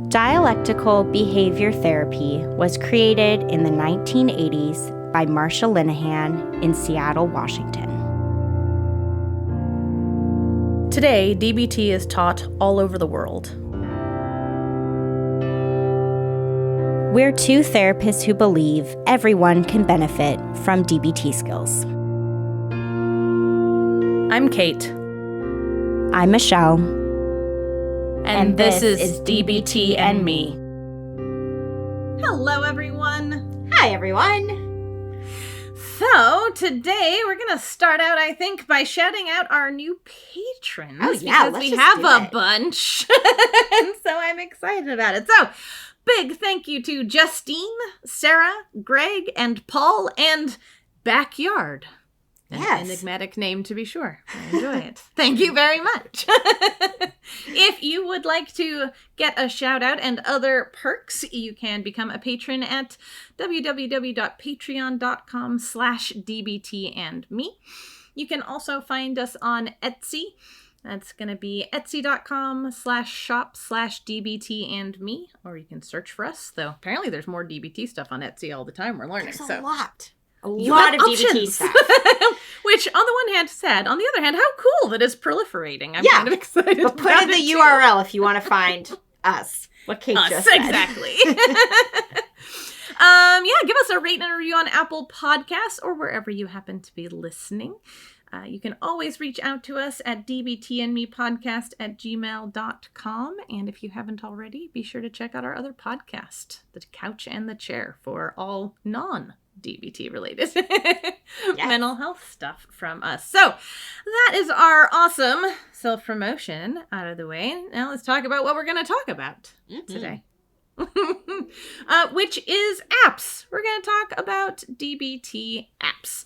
Dialectical behavior therapy was created in the 1980s by Marsha Linehan in Seattle, Washington. Today, DBT is taught all over the world. We're two therapists who believe everyone can benefit from DBT skills. I'm Kate. I'm Michelle. And this is DBT and Me. Hello, everyone. Hi, everyone. So, today we're going to start out, I think, by shouting out our new patrons. Oh, yeah, because we have a bunch. And so I'm excited about it. So, big thank you to Justine, Sarah, Greg, and Paul, and Backyard. Yes. An enigmatic name, to be sure. I enjoy it. Thank you very much. If you would like to get a shout out and other perks, you can become a patron at www.patreon.com/dbtandme. You can also find us on Etsy. That's going to be etsy.com/shop/dbtandme, or you can search for us, though apparently there's more DBT stuff on Etsy all the time we're learning. There's a lot. A You lot have of DBT options. stuff. Which, on the one hand, sad. On the other hand, how cool that it's proliferating. I'm kind of excited But put about in the it, too. URL if you want to find us. What Kate Us, just said. exactly. Give us a rate and a review on Apple Podcasts or wherever you happen to be listening. You can always reach out to us at dbtandmepodcast@gmail.com. And if you haven't already, be sure to check out our other podcast, The Couch and the Chair, for all non-DBT related mental health stuff from us. So that is our awesome self-promotion out of the way. Now let's talk about what we're going to talk about today. Which is apps. We're going to talk about DBT apps.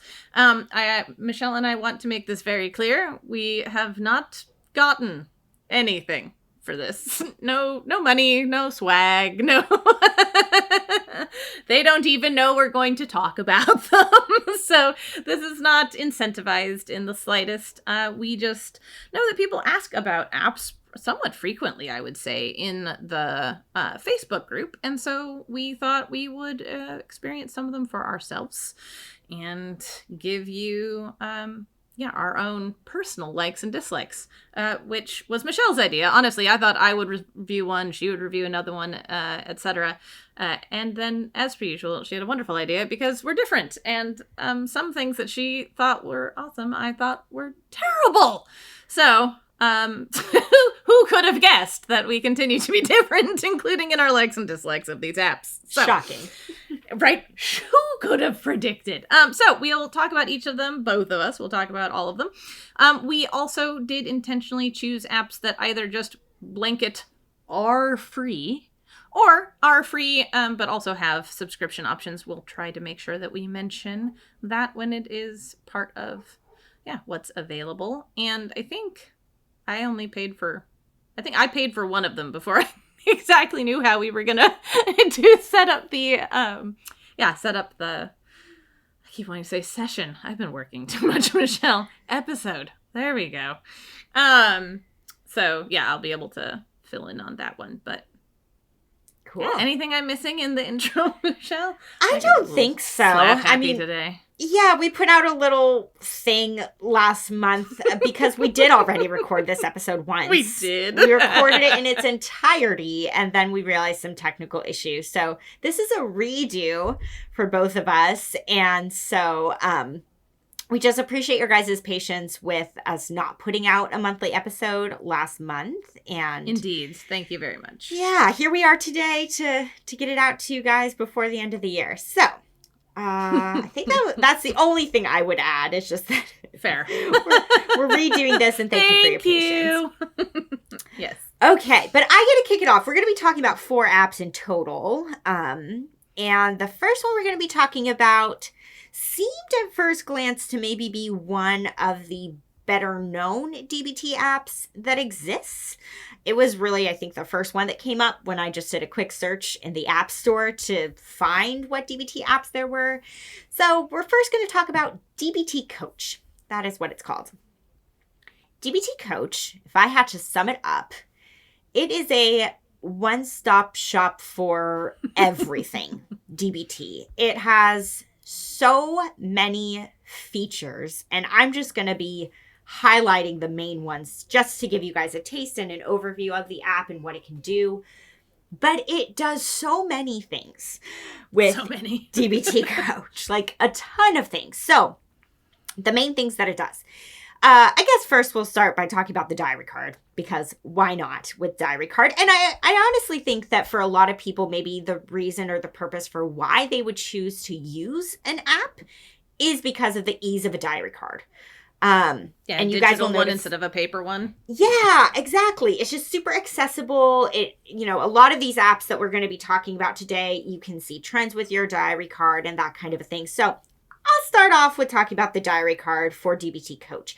Michelle and I want to make this very clear. We have not gotten anything for this. No money, no swag, no. They don't even know we're going to talk about them. So this is not incentivized in the slightest. We just know that people ask about apps somewhat frequently, I would say, in the Facebook group. And so we thought we would experience some of them for ourselves and give you our own personal likes and dislikes, which was Michelle's idea. Honestly, I thought I would review one, she would review another one, etc. And then, as per usual, she had a wonderful idea because we're different. And some things that she thought were awesome, I thought were terrible. So who could have guessed that we continue to be different, including in our likes and dislikes of these apps? So, shocking. Right? Who could have predicted? So we'll talk about each of them, both of us. We'll talk about all of them. We also did intentionally choose apps that either just blanket are free or are free, but also have subscription options. We'll try to make sure that we mention that when it is part of, what's available. And I think I paid for one of them before I exactly knew how we were gonna set up the I keep wanting to say session. I've been working too much, Michelle. Episode. There we go. So yeah, I'll be able to fill in on that one. But Cool. Yeah, anything I'm missing in the intro, Michelle? I don't think so. I mean, today. Yeah, we put out a little thing last month because we did already record this episode once. We did. We recorded it in its entirety, and then we realized some technical issues. So this is a redo for both of us. And so we just appreciate your guys' patience with us not putting out a monthly episode last month. And indeed. Thank you very much. Yeah, here we are today to get it out to you guys before the end of the year. So I think that's the only thing I would add. It's just that fair. We're redoing this, and thank you for your patience. Yes. Okay, but I get to kick it off. We're going to be talking about 4 apps in total. And the first one we're going to be talking about seemed at first glance to maybe be one of the better known DBT apps that exists. It was really, I think, the first one that came up when I just did a quick search in the App Store to find what DBT apps there were. So we're first going to talk about DBT Coach. That is what it's called. DBT Coach, if I had to sum it up, it is a one-stop shop for everything DBT. It has so many features, and I'm just going to be highlighting the main ones just to give you guys a taste and an overview of the app and what it can do. But it does so many things with DBT Coach, like a ton of things. So the main things that it does. I guess first we'll start by talking about the diary card, because why not with diary card? And I honestly think that for a lot of people, maybe the reason or the purpose for why they would choose to use an app is because of the ease of a diary card. And you guys will notice, one instead of a paper one. Yeah, exactly. It's just super accessible. A lot of these apps that we're going to be talking about today, you can see trends with your diary card and that kind of a thing. So I'll start off with talking about the diary card for DBT Coach.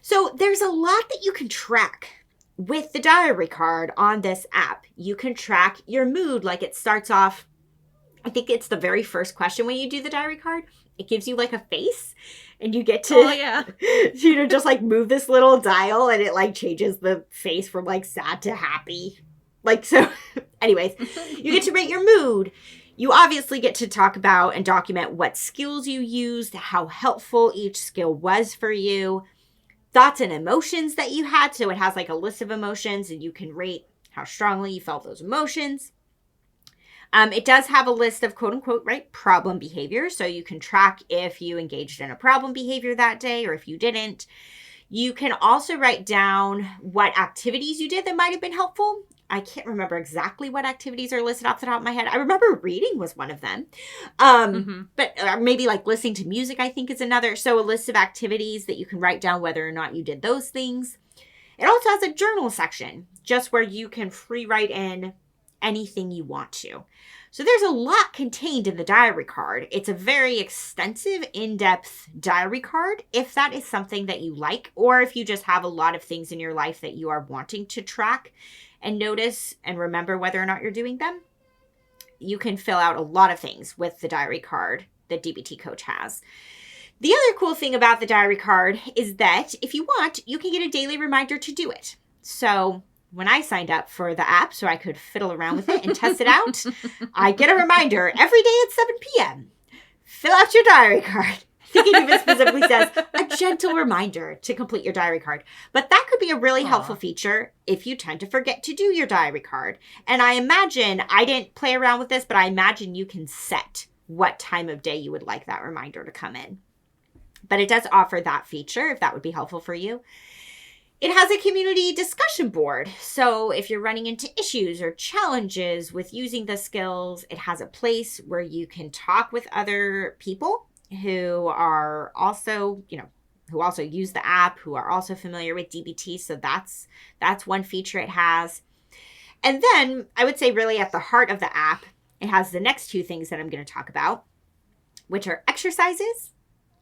So there's a lot that you can track with the diary card on this app. You can track your mood. Like it starts off, I think it's the very first question when you do the diary card. It gives you like a face, and you get to, just like move this little dial, and it like changes the face from like sad to happy. Like, so anyways, you get to rate your mood. You obviously get to talk about and document what skills you used, how helpful each skill was for you, thoughts and emotions that you had. So it has like a list of emotions, and you can rate how strongly you felt those emotions. It does have a list of quote unquote, right, problem behaviors. So you can track if you engaged in a problem behavior that day or if you didn't. You can also write down what activities you did that might have been helpful. I can't remember exactly what activities are listed off the top of my head. I remember reading was one of them. But maybe like listening to music, I think is another. So a list of activities that you can write down whether or not you did those things. It also has a journal section, just where you can free write in anything you want to. So there's a lot contained in the diary card. It's a very extensive, in-depth diary card, if that is something that you like, or if you just have a lot of things in your life that you are wanting to track and notice and remember whether or not you're doing them. You can fill out a lot of things with the diary card that DBT Coach has. The other cool thing about the diary card is that if you want, you can get a daily reminder to do it. So when I signed up for the app so I could fiddle around with it and test it out, I get a reminder every day at 7 p.m. Fill out your diary card. I think it even specifically says a gentle reminder to complete your diary card. But that could be a really helpful feature if you tend to forget to do your diary card. And I imagine, I didn't play around with this, but I imagine you can set what time of day you would like that reminder to come in. But it does offer that feature if that would be helpful for you. It has a community discussion board. So if you're running into issues or challenges with using the skills, it has a place where you can talk with other people who are also, who also use the app, who are also familiar with DBT. So that's one feature it has. And then I would say really at the heart of the app, it has the next two things that I'm going to talk about, which are exercises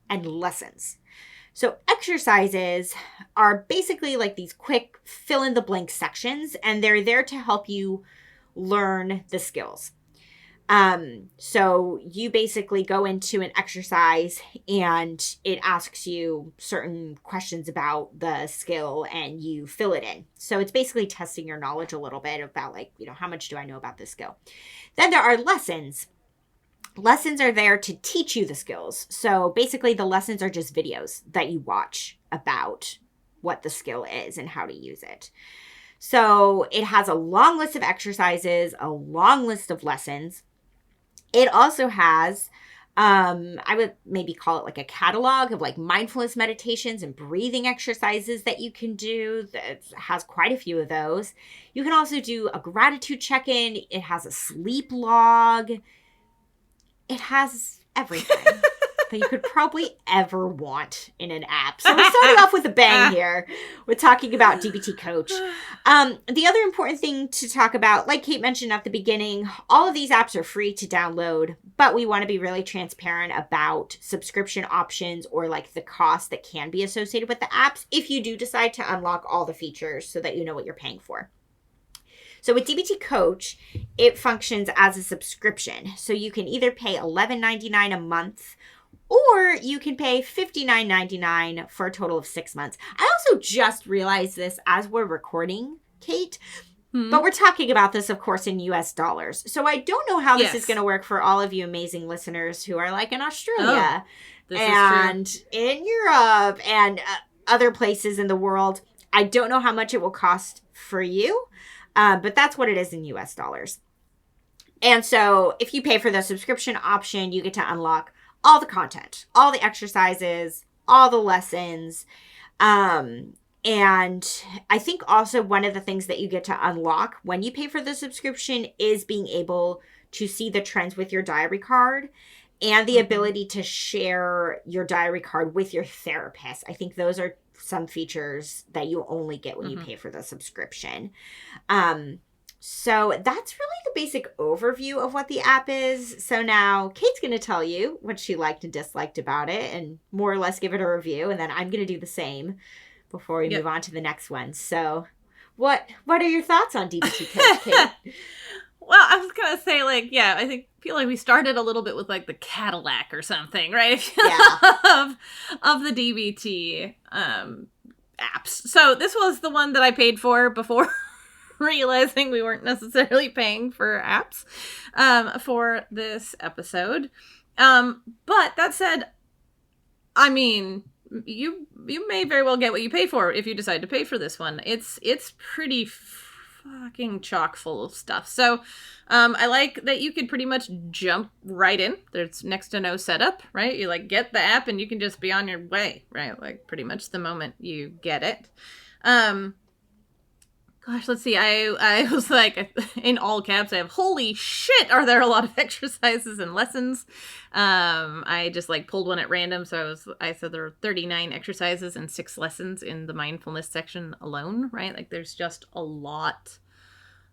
and lessons. So exercises are basically like these quick fill in the blank sections, and they're there to help you learn the skills. So you basically go into an exercise and it asks you certain questions about the skill and you fill it in. So it's basically testing your knowledge a little bit about like, how much do I know about this skill? Then there are lessons. Lessons are there to teach you the skills. So basically the lessons are just videos that you watch about what the skill is and how to use it. So it has a long list of exercises, a long list of lessons. It also has, I would maybe call it like a catalog of like mindfulness meditations and breathing exercises that you can do. That has quite a few of those. You can also do a gratitude check-in. It has a sleep log. It has everything that you could probably ever want in an app. So we're starting off with a bang here. We're talking about DBT Coach. The other important thing to talk about, like Kate mentioned at the beginning, all of these apps are free to download, but we want to be really transparent about subscription options or like the cost that can be associated with the apps if you do decide to unlock all the features so that you know what you're paying for. So with DBT Coach, it functions as a subscription. So you can either pay $11.99 a month or you can pay $59.99 for a total of 6 months. I also just realized this as we're recording, Kate. But we're talking about this, of course, in US dollars. So I don't know how this is going to work for all of you amazing listeners who are like in Australia and in Europe and other places in the world. I don't know how much it will cost for you, but that's what it is in US dollars. And so if you pay for the subscription option, you get to unlock all the content, all the exercises, all the lessons. And I think also one of the things that you get to unlock when you pay for the subscription is being able to see the trends with your diary card and the ability to share your diary card with your therapist. I think those are some features that you only get when you pay for the subscription. So that's really the basic overview of what the app is. So now Kate's going to tell you what she liked and disliked about it and more or less give it a review. And then I'm going to do the same before we move on to the next one. So what are your thoughts on DBT Coach, Kate? Well, I was going to say, I feel like we started a little bit with the Cadillac or something, right? of the DBT apps. So this was the one that I paid for before realizing we weren't necessarily paying for apps for this episode. But that said, I mean, you may very well get what you pay for if you decide to pay for this one. It's pretty fucking chock full of stuff. So I like that you could pretty much jump right in. There's next to no setup, right? You get the app and you can just be on your way, right? Pretty much the moment you get it. Gosh, let's see. I was in all caps, I have, holy shit, are there a lot of exercises and lessons? I just pulled one at random. So I said there are 39 exercises and 6 lessons in the mindfulness section alone, right? There's just a lot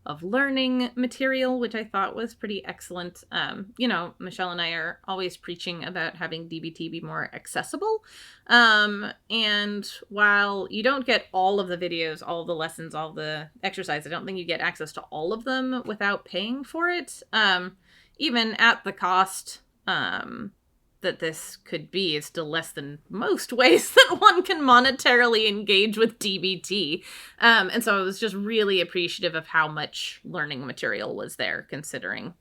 of learning material, which I thought was pretty excellent. Michelle and I are always preaching about having DBT be more accessible. And while you don't get all of the videos, all of the lessons, all the exercise, I don't think you get access to all of them without paying for it. Even at the cost that this could be, is still less than most ways that one can monetarily engage with DBT. And so I was just really appreciative of how much learning material was there, considering,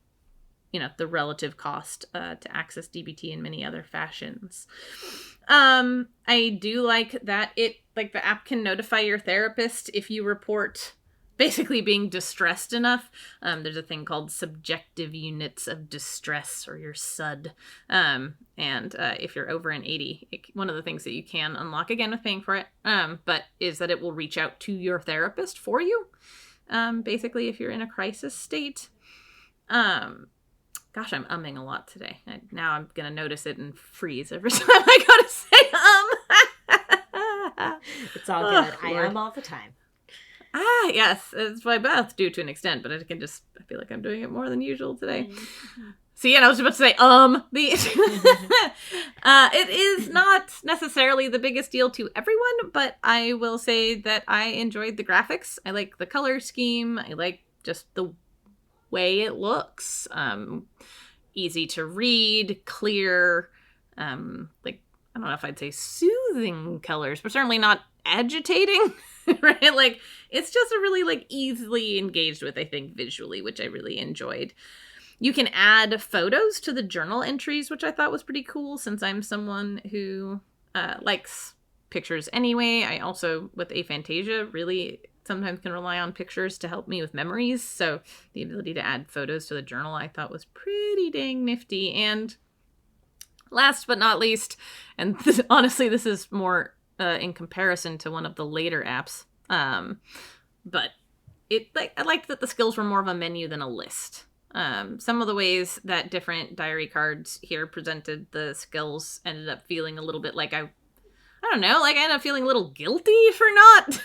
the relative cost to access DBT in many other fashions. I do like that the app can notify your therapist if you report basically being distressed enough. There's a thing called subjective units of distress, or your SUD. And if you're over an 80, one of the things that you can unlock, again with paying for it, but is that it will reach out to your therapist for you. Basically, if you're in a crisis state. Gosh, I'm umming a lot today. Now I'm going to notice it and freeze every time I go to say It's all good. I am all the time. Yes, it's my mouth due to an extent, but I feel like I'm doing it more than usual today. See, and I was about to say, it is not necessarily the biggest deal to everyone, but I will say that I enjoyed the graphics. I like the color scheme. I like just the way it looks. Easy to read, clear, I don't know if I'd say soothing colors, but certainly not agitating, right? It's just a really easily engaged with, I think, visually, which I really enjoyed. You can add photos to the journal entries, which I thought was pretty cool, since I'm someone who likes pictures anyway. I also, with aphantasia, really sometimes can rely on pictures to help me with memories. So the ability to add photos to the journal I thought was pretty dang nifty. And last but not least, and honestly, this is more in comparison to one of the later apps, but I liked that the skills were more of a menu than a list. Some of the ways that different diary cards here presented the skills ended up feeling a little bit I don't know, I ended up feeling a little guilty for not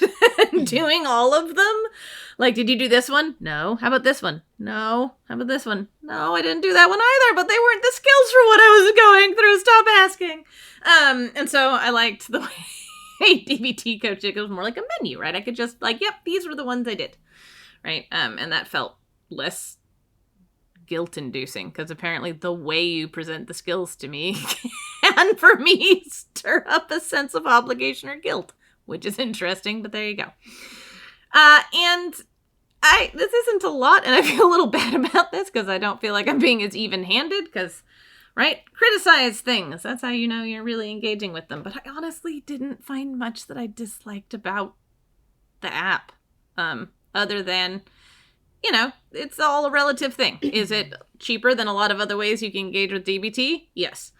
doing all of them. Did you do this one? No. How about this one? No. How about this one? No, I didn't do that one either, but they weren't the skills for what I was going through. Stop asking. And so I liked the way DBT Coach, it was more like a menu, right? I could just yep, these were the ones I did, right? And that felt less guilt-inducing, because apparently the way you present the skills to me can, for me, stir up a sense of obligation or guilt, which is interesting, but there you go. And this isn't a lot, and I feel a little bad about this because I don't feel like I'm being as even-handed because, right, criticize things. That's how you know you're really engaging with them. But I honestly didn't find much that I disliked about the app, other than, it's all a relative thing. Is it cheaper than a lot of other ways you can engage with DBT? Yes.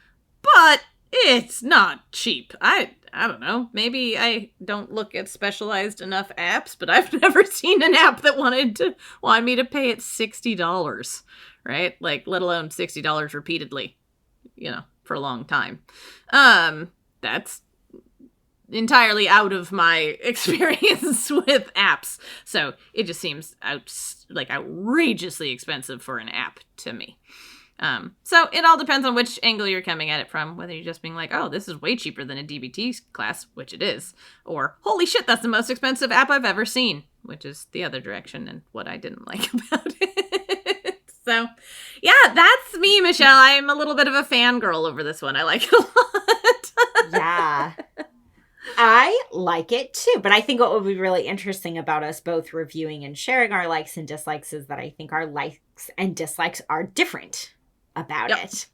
But it's not cheap. I don't know. Maybe I don't look at specialized enough apps, but I've never seen an app that wanted me to pay it $60, right? Like, let alone $60 repeatedly, for a long time. That's entirely out of my experience with apps. So it just seems outrageously expensive for an app to me. So it all depends on which angle you're coming at it from, whether you're just being like, oh, this is way cheaper than a DBT class, which it is, or holy shit, that's the most expensive app I've ever seen, which is the other direction and what I didn't like about it. So yeah, that's me, Michelle. I'm a little bit of a fangirl over this one. I like it a lot. Yeah. I like it too, but I think what would be really interesting about us both reviewing and sharing our likes and dislikes is that I think our likes and dislikes are different about it.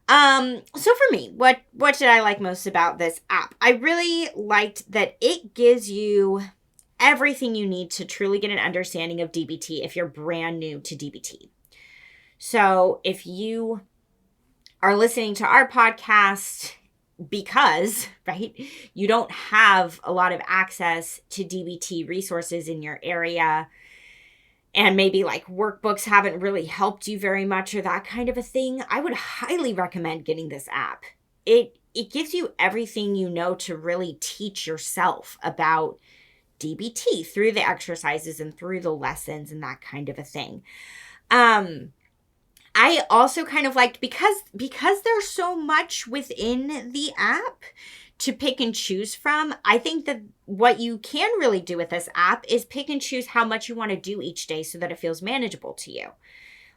So for me, what did I like most about this app? I really liked that it gives you everything you need to truly get an understanding of DBT if you're brand new to DBT. So if you are listening to our podcast because, right, you don't have a lot of access to DBT resources in your area, and maybe like workbooks haven't really helped you very much or that kind of a thing, I would highly recommend getting this app. It gives you everything you know to really teach yourself about DBT through the exercises and through the lessons and that kind of a thing. I also kind of liked, because there's so much within the app to pick and choose from, I think that what you can really do with this app is pick and choose how much you want to do each day so that it feels manageable to you.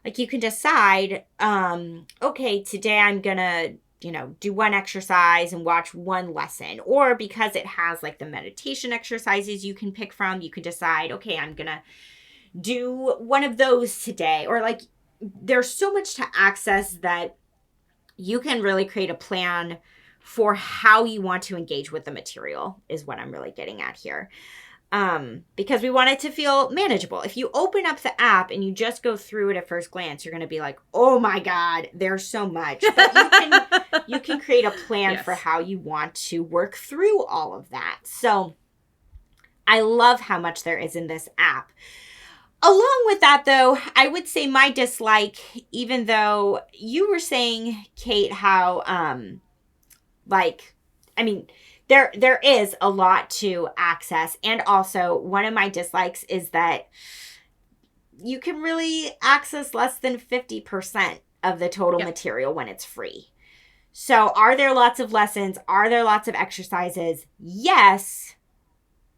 Like, you can decide, okay, today I'm going to, do one exercise and watch one lesson. Or because it has like the meditation exercises you can pick from, you can decide, okay, I'm going to do one of those today. Or like, there's so much to access that you can really create a plan for how you want to engage with the material is what I'm really getting at here. Because we want it to feel manageable. If you open up the app and you just go through it at first glance, you're going to be like, oh my God, there's so much. But you can create a plan for how you want to work through all of that. So I love how much there is in this app. Along with that, though, I would say my dislike, even though you were saying, Kate, how, there is a lot to access. And also, one of my dislikes is that you can really access less than 50% of the total material when it's free. So are there lots of lessons? Are there lots of exercises? Yes.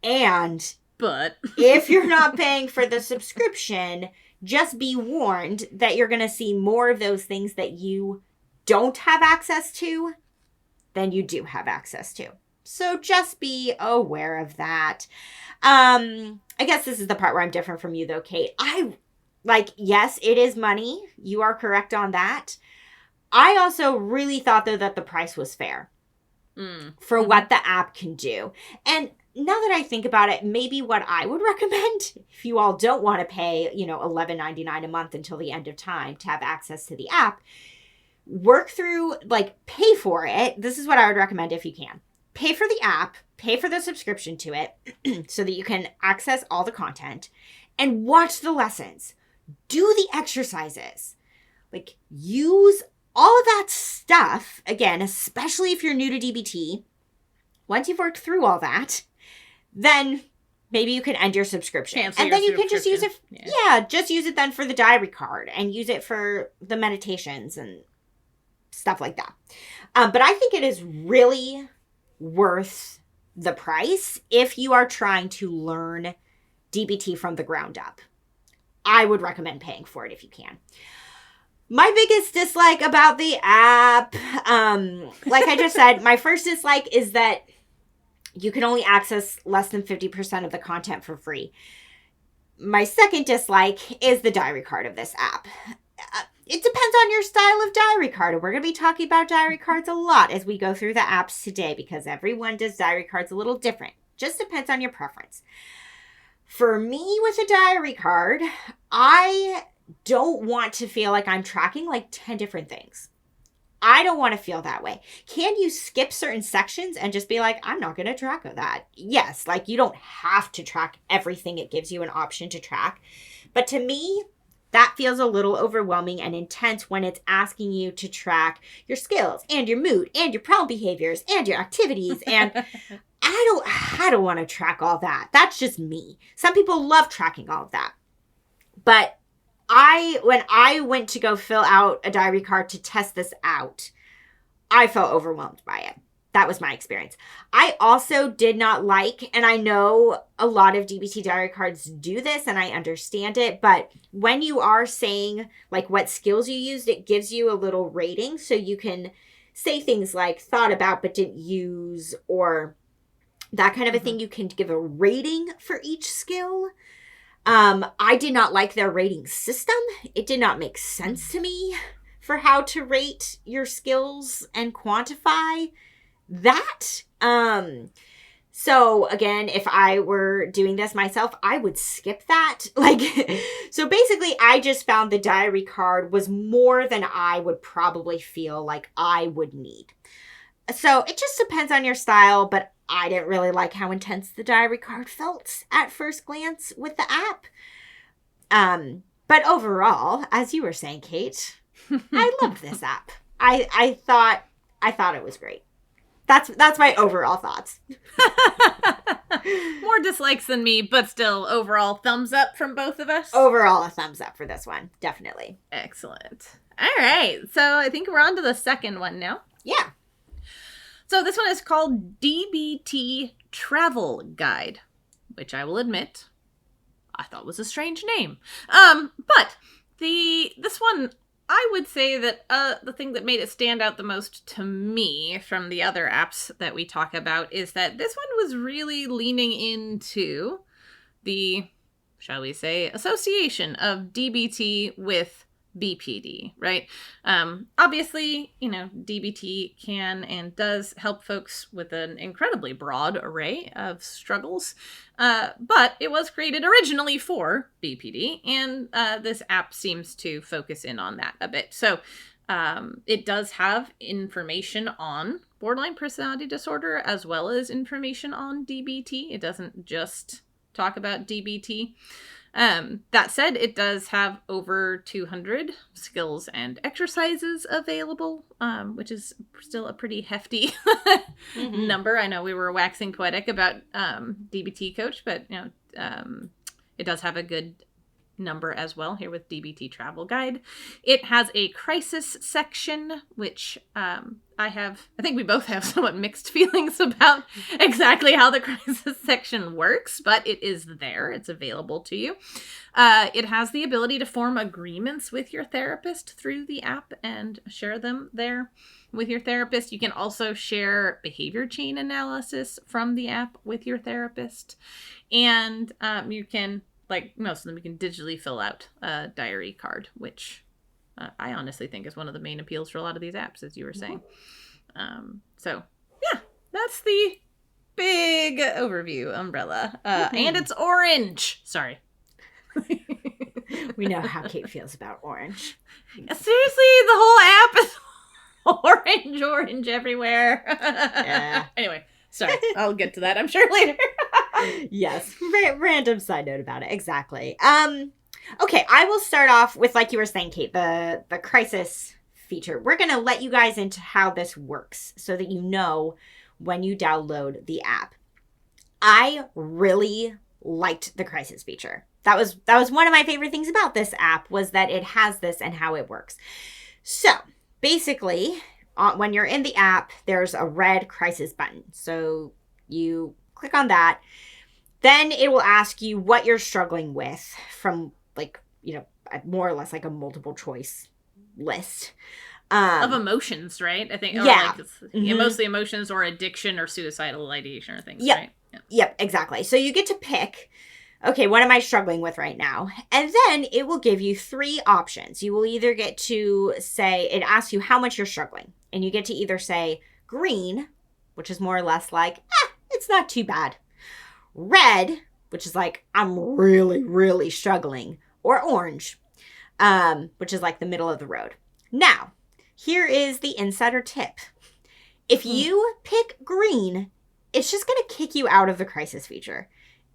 And but if you're not paying for the subscription, just be warned that you're going to see more of those things that you don't have access to than you do have access to. So just be aware of that. I guess this is the part where I'm different from you though, Kate. Yes, it is money. You are correct on that. I also really thought though that the price was fair for what the app can do. And now that I think about it, maybe what I would recommend, if you all don't want to pay, $11.99 a month until the end of time to have access to the app, work through, pay for it. This is what I would recommend if you can. Pay for the app, pay for the subscription to it so that you can access all the content and watch the lessons. Do the exercises. Use all of that stuff, again, especially if you're new to DBT. Once you've worked through all that, then maybe you can end your subscription. And then you can just use it. Just use it then for the diary card and use it for the meditations and stuff like that. But I think it is really worth the price if you are trying to learn DBT from the ground up. I would recommend paying for it if you can. My biggest dislike about the app, like I just said, my first dislike is that you can only access less than 50% of the content for free. my second dislike is the diary card of this app. It depends on your style of diary card. And we're going to be talking about diary cards a lot as we go through the apps today because everyone does diary cards a little different. Just depends on your preference. For me with a diary card, I don't want to feel like I'm tracking like 10 different things. I don't want to feel that way. Can you skip certain sections and just be like, I'm not going to track that? Yes, like you don't have to track everything. It gives you an option to track. But to me, that feels a little overwhelming and intense when it's asking you to track your skills and your mood and your problem behaviors and your activities. And I don't want to track all that. That's just me. Some people love tracking all of that. But when I went to go fill out a diary card to test this out, I felt overwhelmed by it. That was my experience. I also did not like, and I know a lot of DBT diary cards do this and I understand it, but when you are saying like what skills you used, it gives you a little rating. So you can say things like thought about but didn't use or that kind of a thing. You can give a rating for each skill. I did not like their rating system. It did not make sense to me for how to rate your skills and quantify that. So again, if I were doing this myself, I would skip that. So basically I just found the diary card was more than I would probably feel like I would need. So it just depends on your style, but I didn't really like how intense the diary card felt at first glance with the app. But overall, as you were saying, Kate, I loved this app. I thought it was great. That's my overall thoughts. More dislikes than me, but still overall thumbs up from both of us. Overall, a thumbs up for this one. Definitely. Excellent. All right. So I think we're on to the second one now. Yeah. So this one is called DBT Travel Guide, which I will admit I thought was a strange name. But this one, I would say that the thing that made it stand out the most to me from the other apps that we talk about is that this one was really leaning into the, shall we say, association of DBT with BPD, right? Obviously, DBT can and does help folks with an incredibly broad array of struggles, but it was created originally for BPD, and this app seems to focus in on that a bit. So it does have information on borderline personality disorder as well as information on DBT. It doesn't just talk about DBT. That said, it does have over 200 skills and exercises available, which is still a pretty hefty number. I know we were waxing poetic about DBT Coach, but it does have a good number as well here with DBT Travel Guide. It has a crisis section, which I think we both have somewhat mixed feelings about exactly how the crisis section works, but it is there. It's available to you. It has the ability to form agreements with your therapist through the app and share them there with your therapist. You can also share behavior chain analysis from the app with your therapist. And you can, like most of them, you can digitally fill out a diary card, which I honestly think is one of the main appeals for a lot of these apps, as you were saying. So yeah, that's the big overview umbrella. And it's orange. Sorry. We know how Kate feels about orange. Seriously, the whole app is orange everywhere. Yeah. Anyway, sorry. I'll get to that, I'm sure, later. Yes. Random side note about it. Exactly. Okay, I will start off with, like you were saying, Kate, the crisis feature. We're going to let you guys into how this works so that you know when you download the app. I really liked the crisis feature. That was one of my favorite things about this app, was that it has this and how it works. So basically, when you're in the app, there's a red crisis button. So you click on that. Then it will ask you what you're struggling with from, more or less like a multiple choice list. Of emotions, right? I think. Yeah. Mostly emotions or addiction or suicidal ideation or things, yep. right? Yep, exactly. So you get to pick okay, what am I struggling with right now? And then it will give you 3 options. You will either get to say, it asks you how much you're struggling. And you get to either say green, which is more or less like, it's not too bad. Red, which is like, I'm really, really struggling. Or orange, which is like the middle of the road. Now, here is the insider tip. If you pick green, it's just going to kick you out of the crisis feature.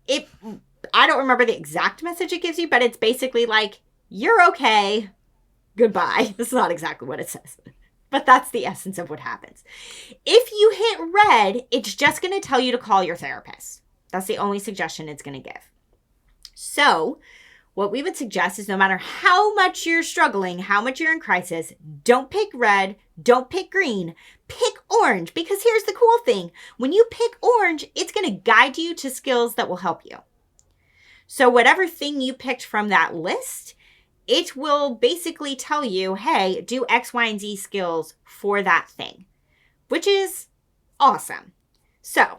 I don't remember the exact message it gives you, but it's basically like, you're okay, goodbye. That's not exactly what it says, but that's the essence of what happens. If you hit red, it's just going to tell you to call your therapist. That's the only suggestion it's going to give. So what we would suggest is no matter how much you're struggling, how much you're in crisis, don't pick red, don't pick green, pick orange. Because here's the cool thing. When you pick orange, it's going to guide you to skills that will help you. So whatever thing you picked from that list, it will basically tell you, hey, do X, Y, and Z skills for that thing, which is awesome. So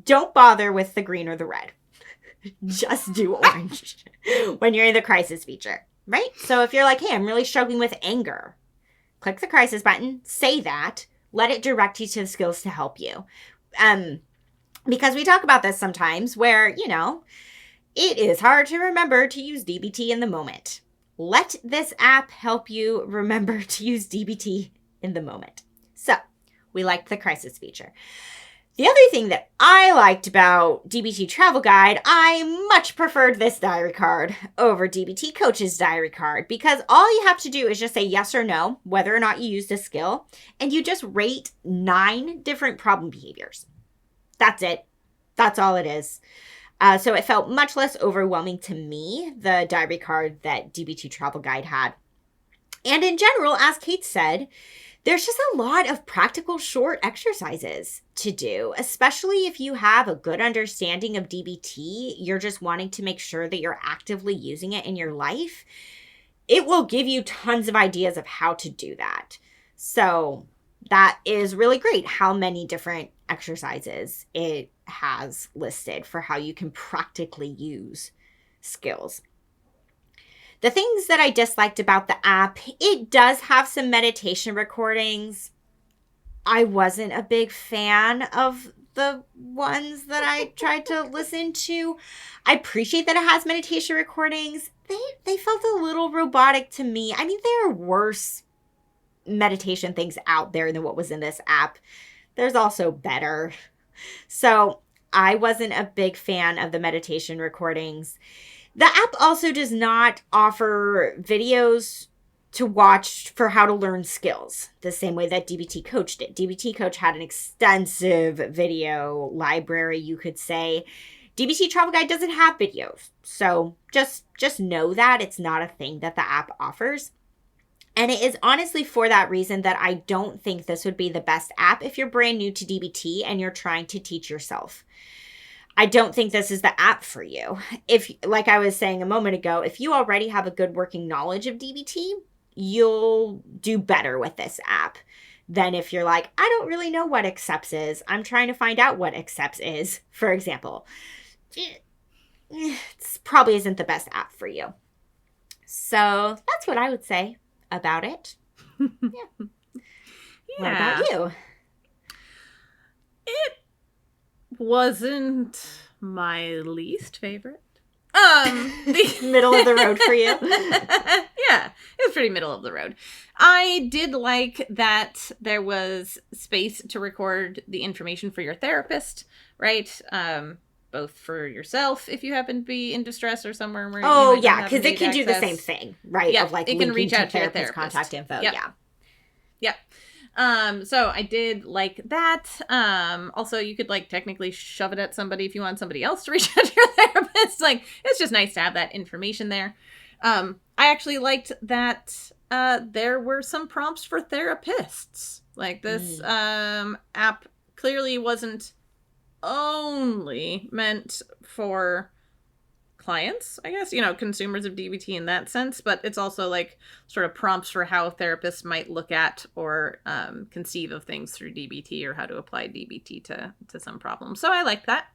don't bother with the green or the red. Just do orange when you're in the crisis feature, right? So if you're like, hey, I'm really struggling with anger, click the crisis button, say that, let it direct you to the skills to help you. Because we talk about this sometimes where, it is hard to remember to use DBT in the moment. Let this app help you remember to use DBT in the moment. So we liked the crisis feature. The other thing that I liked about DBT Travel Guide, I much preferred this diary card over DBT Coach's diary card because all you have to do is just say yes or no, whether or not you used a skill, and you just rate 9 different problem behaviors. That's it. That's all it is. So it felt much less overwhelming to me, the diary card that DBT Travel Guide had. And in general, as Kate said, there's just a lot of practical short exercises to do, especially if you have a good understanding of DBT. You're just wanting to make sure that you're actively using it in your life. It will give you tons of ideas of how to do that. So that is really great how many different exercises it has listed for how you can practically use skills. The things that I disliked about the app, it does have some meditation recordings. I wasn't a big fan of the ones that I tried to listen to. I appreciate that it has meditation recordings. They felt a little robotic to me. I mean, there are worse meditation things out there than what was in this app. There's also better. So I wasn't a big fan of the meditation recordings. The app also does not offer videos to watch for how to learn skills the same way that DBT Coach did. DBT Coach had an extensive video library, you could say. DBT Travel Guide doesn't have videos. So just know that it's not a thing that the app offers. And it is honestly for that reason that I don't think this would be the best app if you're brand new to DBT and you're trying to teach yourself. I don't think this is the app for you. If, like I was saying a moment ago, if you already have a good working knowledge of DBT, you'll do better with this app than if you're like, I don't really know what accepts is. I'm trying to find out what accepts is, for example. It probably isn't the best app for you. So that's what I would say about it. Yeah. What about you? It wasn't my least favorite. The middle of the road for you. Yeah, it was pretty middle of the road. I did like that there was space to record the information for your therapist, right? Both for yourself if you happen to be in distress or somewhere where because it can do the same thing, right? Yeah, of like it can reach out to your therapist therapist. Contact info. Yep. Yeah. So I did like that. Also, you could like technically shove it at somebody if you want somebody else to reach out to your therapist. Like, it's just nice to have that information there. I actually liked that there were some prompts for therapists. Like, this app clearly wasn't only meant for clients, I guess, consumers of DBT in that sense, but it's also like sort of prompts for how therapists might look at or conceive of things through DBT or how to apply DBT to some problems. So I like that.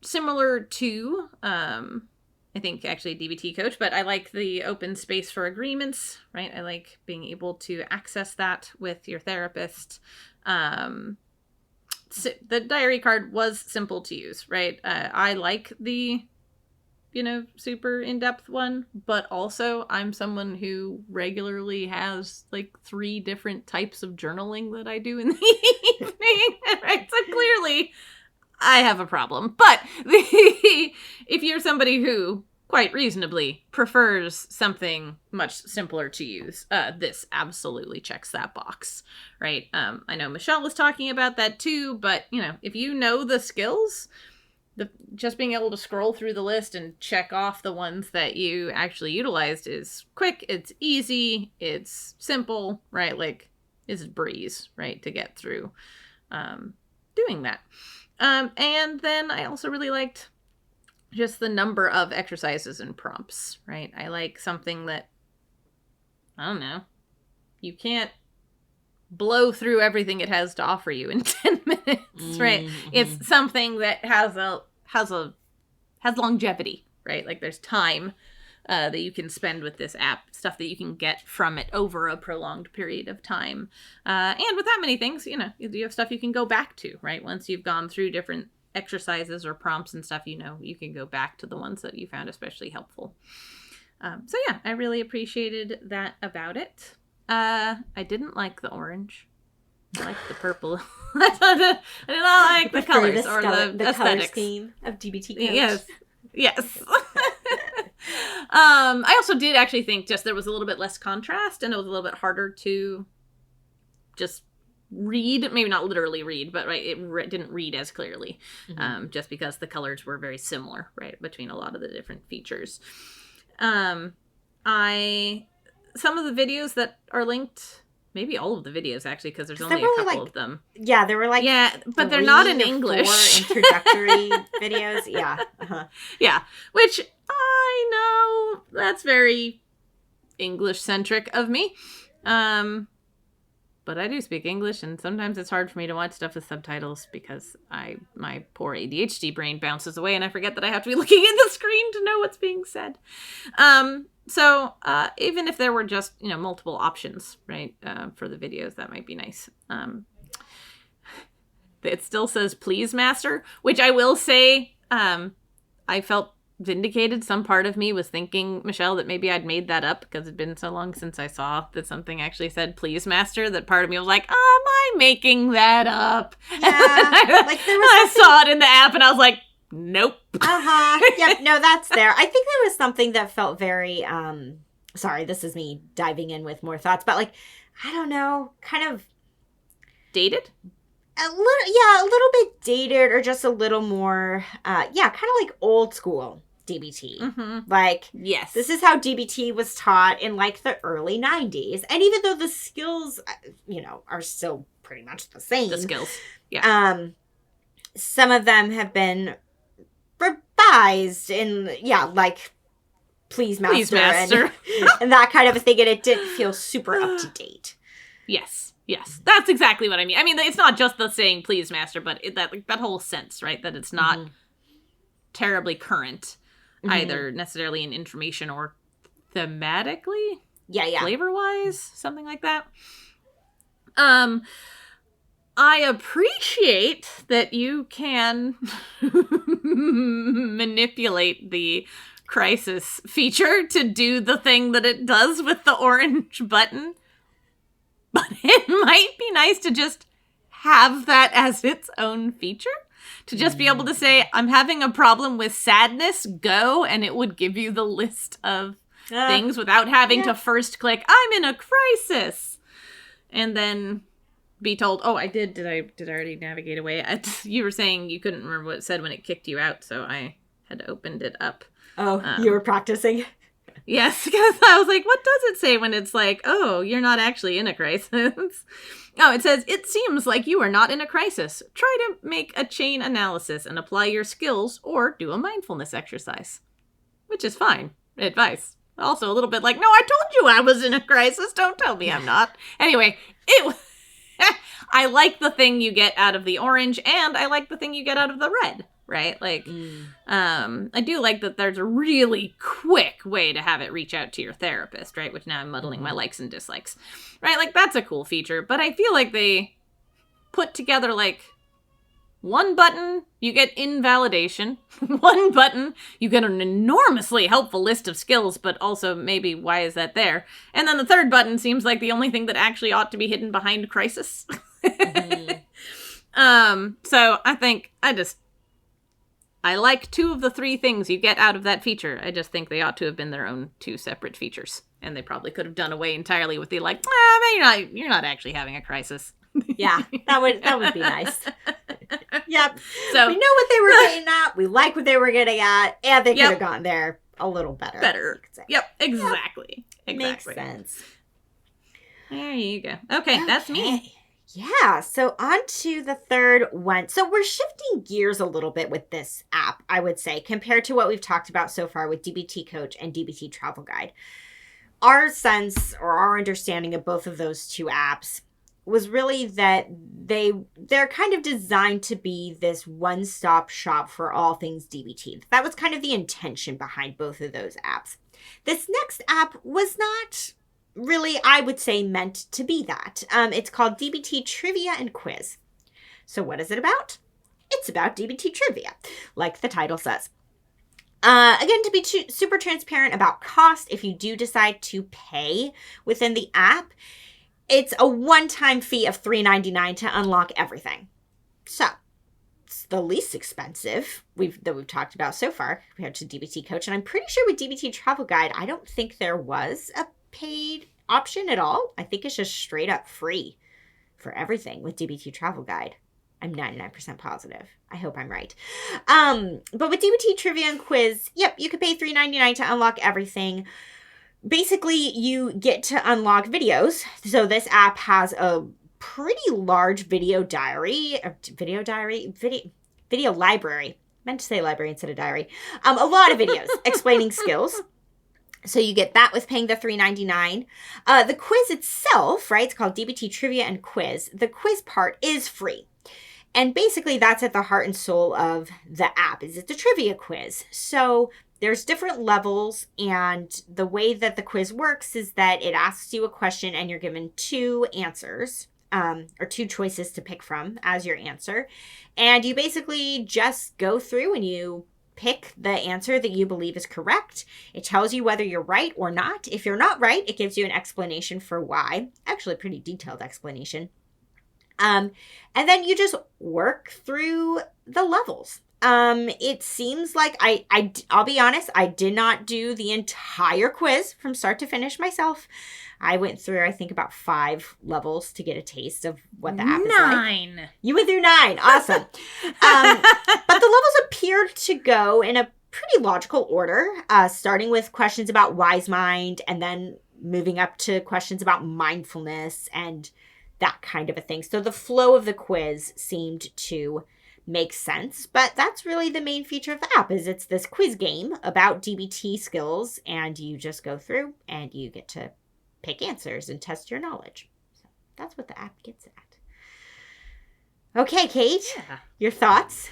similar to, I think actually DBT Coach, but I like the open space for agreements, right? I like being able to access that with your therapist. So the diary card was simple to use, right? I like the, super in-depth one, but also I'm someone who regularly has like 3 different types of journaling that I do in the evening, right? So clearly I have a problem. But if you're somebody who quite reasonably prefers something much simpler to use, this absolutely checks that box, right? I know Michelle was talking about that too, but if you know the skills, just being able to scroll through the list and check off the ones that you actually utilized is quick, it's easy, it's simple, right? Like, it's a breeze, right, to get through doing that. And then I also really liked just the number of exercises and prompts, right? I like something that, I don't know, you can't blow through everything it has to offer you in 10 minutes, right? It's something that has longevity, right? Like there's time that you can spend with this app, stuff that you can get from it over a prolonged period of time. And with that many things, you have stuff you can go back to, right? Once you've gone through different exercises or prompts and stuff, you can go back to the ones that you found especially helpful. So yeah, I really appreciated that about it. I didn't like the orange. I liked the purple. I did not like the colors or the aesthetics. Color scheme of DBT Coach. Yes. I also did actually think just there was a little bit less contrast and it was a little bit harder to just read, maybe not literally read, but right, it didn't read as clearly, just because the colors were very similar, right, between a lot of the different features. Some of the videos that are linked, maybe all of the videos actually, because there's only a couple of them. Yeah, there were like but they're not in English. 4 introductory videos. Yeah. Yeah, which I know that's very English centric of me. But I do speak English, and sometimes it's hard for me to watch stuff with subtitles because my poor ADHD brain bounces away and I forget that I have to be looking at the screen to know what's being said. So even if there were just, multiple options, right, for the videos, that might be nice. It still says, please, master, which I will say, I felt vindicated. Some part of me was thinking, Michelle, that maybe I'd made that up because it'd been so long since I saw that something actually said, please, master, that part of me was like, am I making that up? Yeah. Like there was I saw it in the app and I was like, nope. Yep. No, that's there. I think there was something that felt very, sorry, this is me diving in with more thoughts, but like, I don't know, kind of dated? A little bit dated or just a little more, kind of like old school DBT. Mm-hmm. Like, yes, this is how DBT was taught in like the early 90s. And even though the skills, are still pretty much the same. The skills, yeah. Some of them have been revised in, like, please master. And that kind of a thing. And it didn't feel super up to date. Yes, that's exactly what I mean. I mean, it's not just the saying please master, but that whole sense, right? That it's not terribly current, either necessarily in information or thematically. Yeah. Flavor-wise, something like that. I appreciate that you can manipulate the crisis feature to do the thing that it does with the orange button. But it might be nice to just have that as its own feature. To just be able to say, I'm having a problem with sadness, go, and it would give you the list of things without having to first click, I'm in a crisis. And then be told, oh, I did. Did I already navigate away? You were saying you couldn't remember what it said when it kicked you out, so I had opened it up. Oh, you were practicing? Yes, because I was like, what does it say when it's like, oh, you're not actually in a crisis? Oh, it says, it seems like you are not in a crisis. Try to make a chain analysis and apply your skills or do a mindfulness exercise. Which is fine advice. Also a little bit like, no, I told you I was in a crisis. Don't tell me I'm not. Anyway, I like the thing you get out of the orange and I like the thing you get out of the red. right? Like, I do like that there's a really quick way to have it reach out to your therapist, right? Which now I'm muddling my likes and dislikes, right? Like, that's a cool feature, but I feel like they put together, like, one button, you get invalidation. One button, you get an enormously helpful list of skills, but also maybe why is that there? And then the third button seems like the only thing that actually ought to be hidden behind crisis. So I think I like 2 of the 3 things you get out of that feature. I just think they ought to have been their own 2 separate features. And they probably could have done away entirely with the like, you're not actually having a crisis. Yeah, that would be nice. Yep. So we know what they were getting at. We like what they were getting at, and they could have gotten there a little better. Yep, exactly. Yep. Makes sense. There you go. Okay, that's me. Yeah, so on to the third one. So we're shifting gears a little bit with this app, I would say, compared to what we've talked about so far with DBT Coach and DBT Travel Guide. Our sense or our understanding of both of those 2 apps was really that they're kind of designed to be this one-stop shop for all things DBT. That was kind of the intention behind both of those apps. This next app was not really, I would say, meant to be that. It's called DBT Trivia and Quiz. So what is it about? It's about DBT trivia, like the title says. Again, to be super transparent about cost, if you do decide to pay within the app, it's a one-time fee of $3.99 to unlock everything. So it's the least expensive that we've talked about so far compared to DBT Coach. And I'm pretty sure with DBT Travel Guide, I don't think there was a paid option at all. I think it's just straight up free for everything with DBT Travel Guide. I'm 99% positive. I hope I'm right. But with DBT Trivia and Quiz, yep, you could pay $3.99 to unlock everything. Basically, you get to unlock videos. So this app has a pretty large video library. Meant to say library instead of diary. A lot of videos explaining skills. So you get that with paying the $3.99. The quiz itself, right? It's called DBT Trivia and Quiz. The quiz part is free. And basically that's at the heart and soul of the app, is it's a trivia quiz. So there's different levels, and the way that the quiz works is that it asks you a question and you're given 2 answers, or 2 choices to pick from as your answer. And you basically just go through and you pick the answer that you believe is correct. It tells you whether you're right or not. If you're not right, it gives you an explanation for why. Actually, a pretty detailed explanation. And then you just work through the levels. It seems like I'll be honest, I did not do the entire quiz from start to finish myself. I went through, I think, about 5 levels to get a taste of what the app is like. 9. You went through 9. Awesome. But the levels appeared to go in a pretty logical order, starting with questions about wise mind and then moving up to questions about mindfulness and that kind of a thing. So the flow of the quiz seemed to make sense, but that's really the main feature of the app, is it's this quiz game about DBT skills, and you just go through and you get to pick answers and test your knowledge. So that's what the app gets at. Okay, Kate, your thoughts?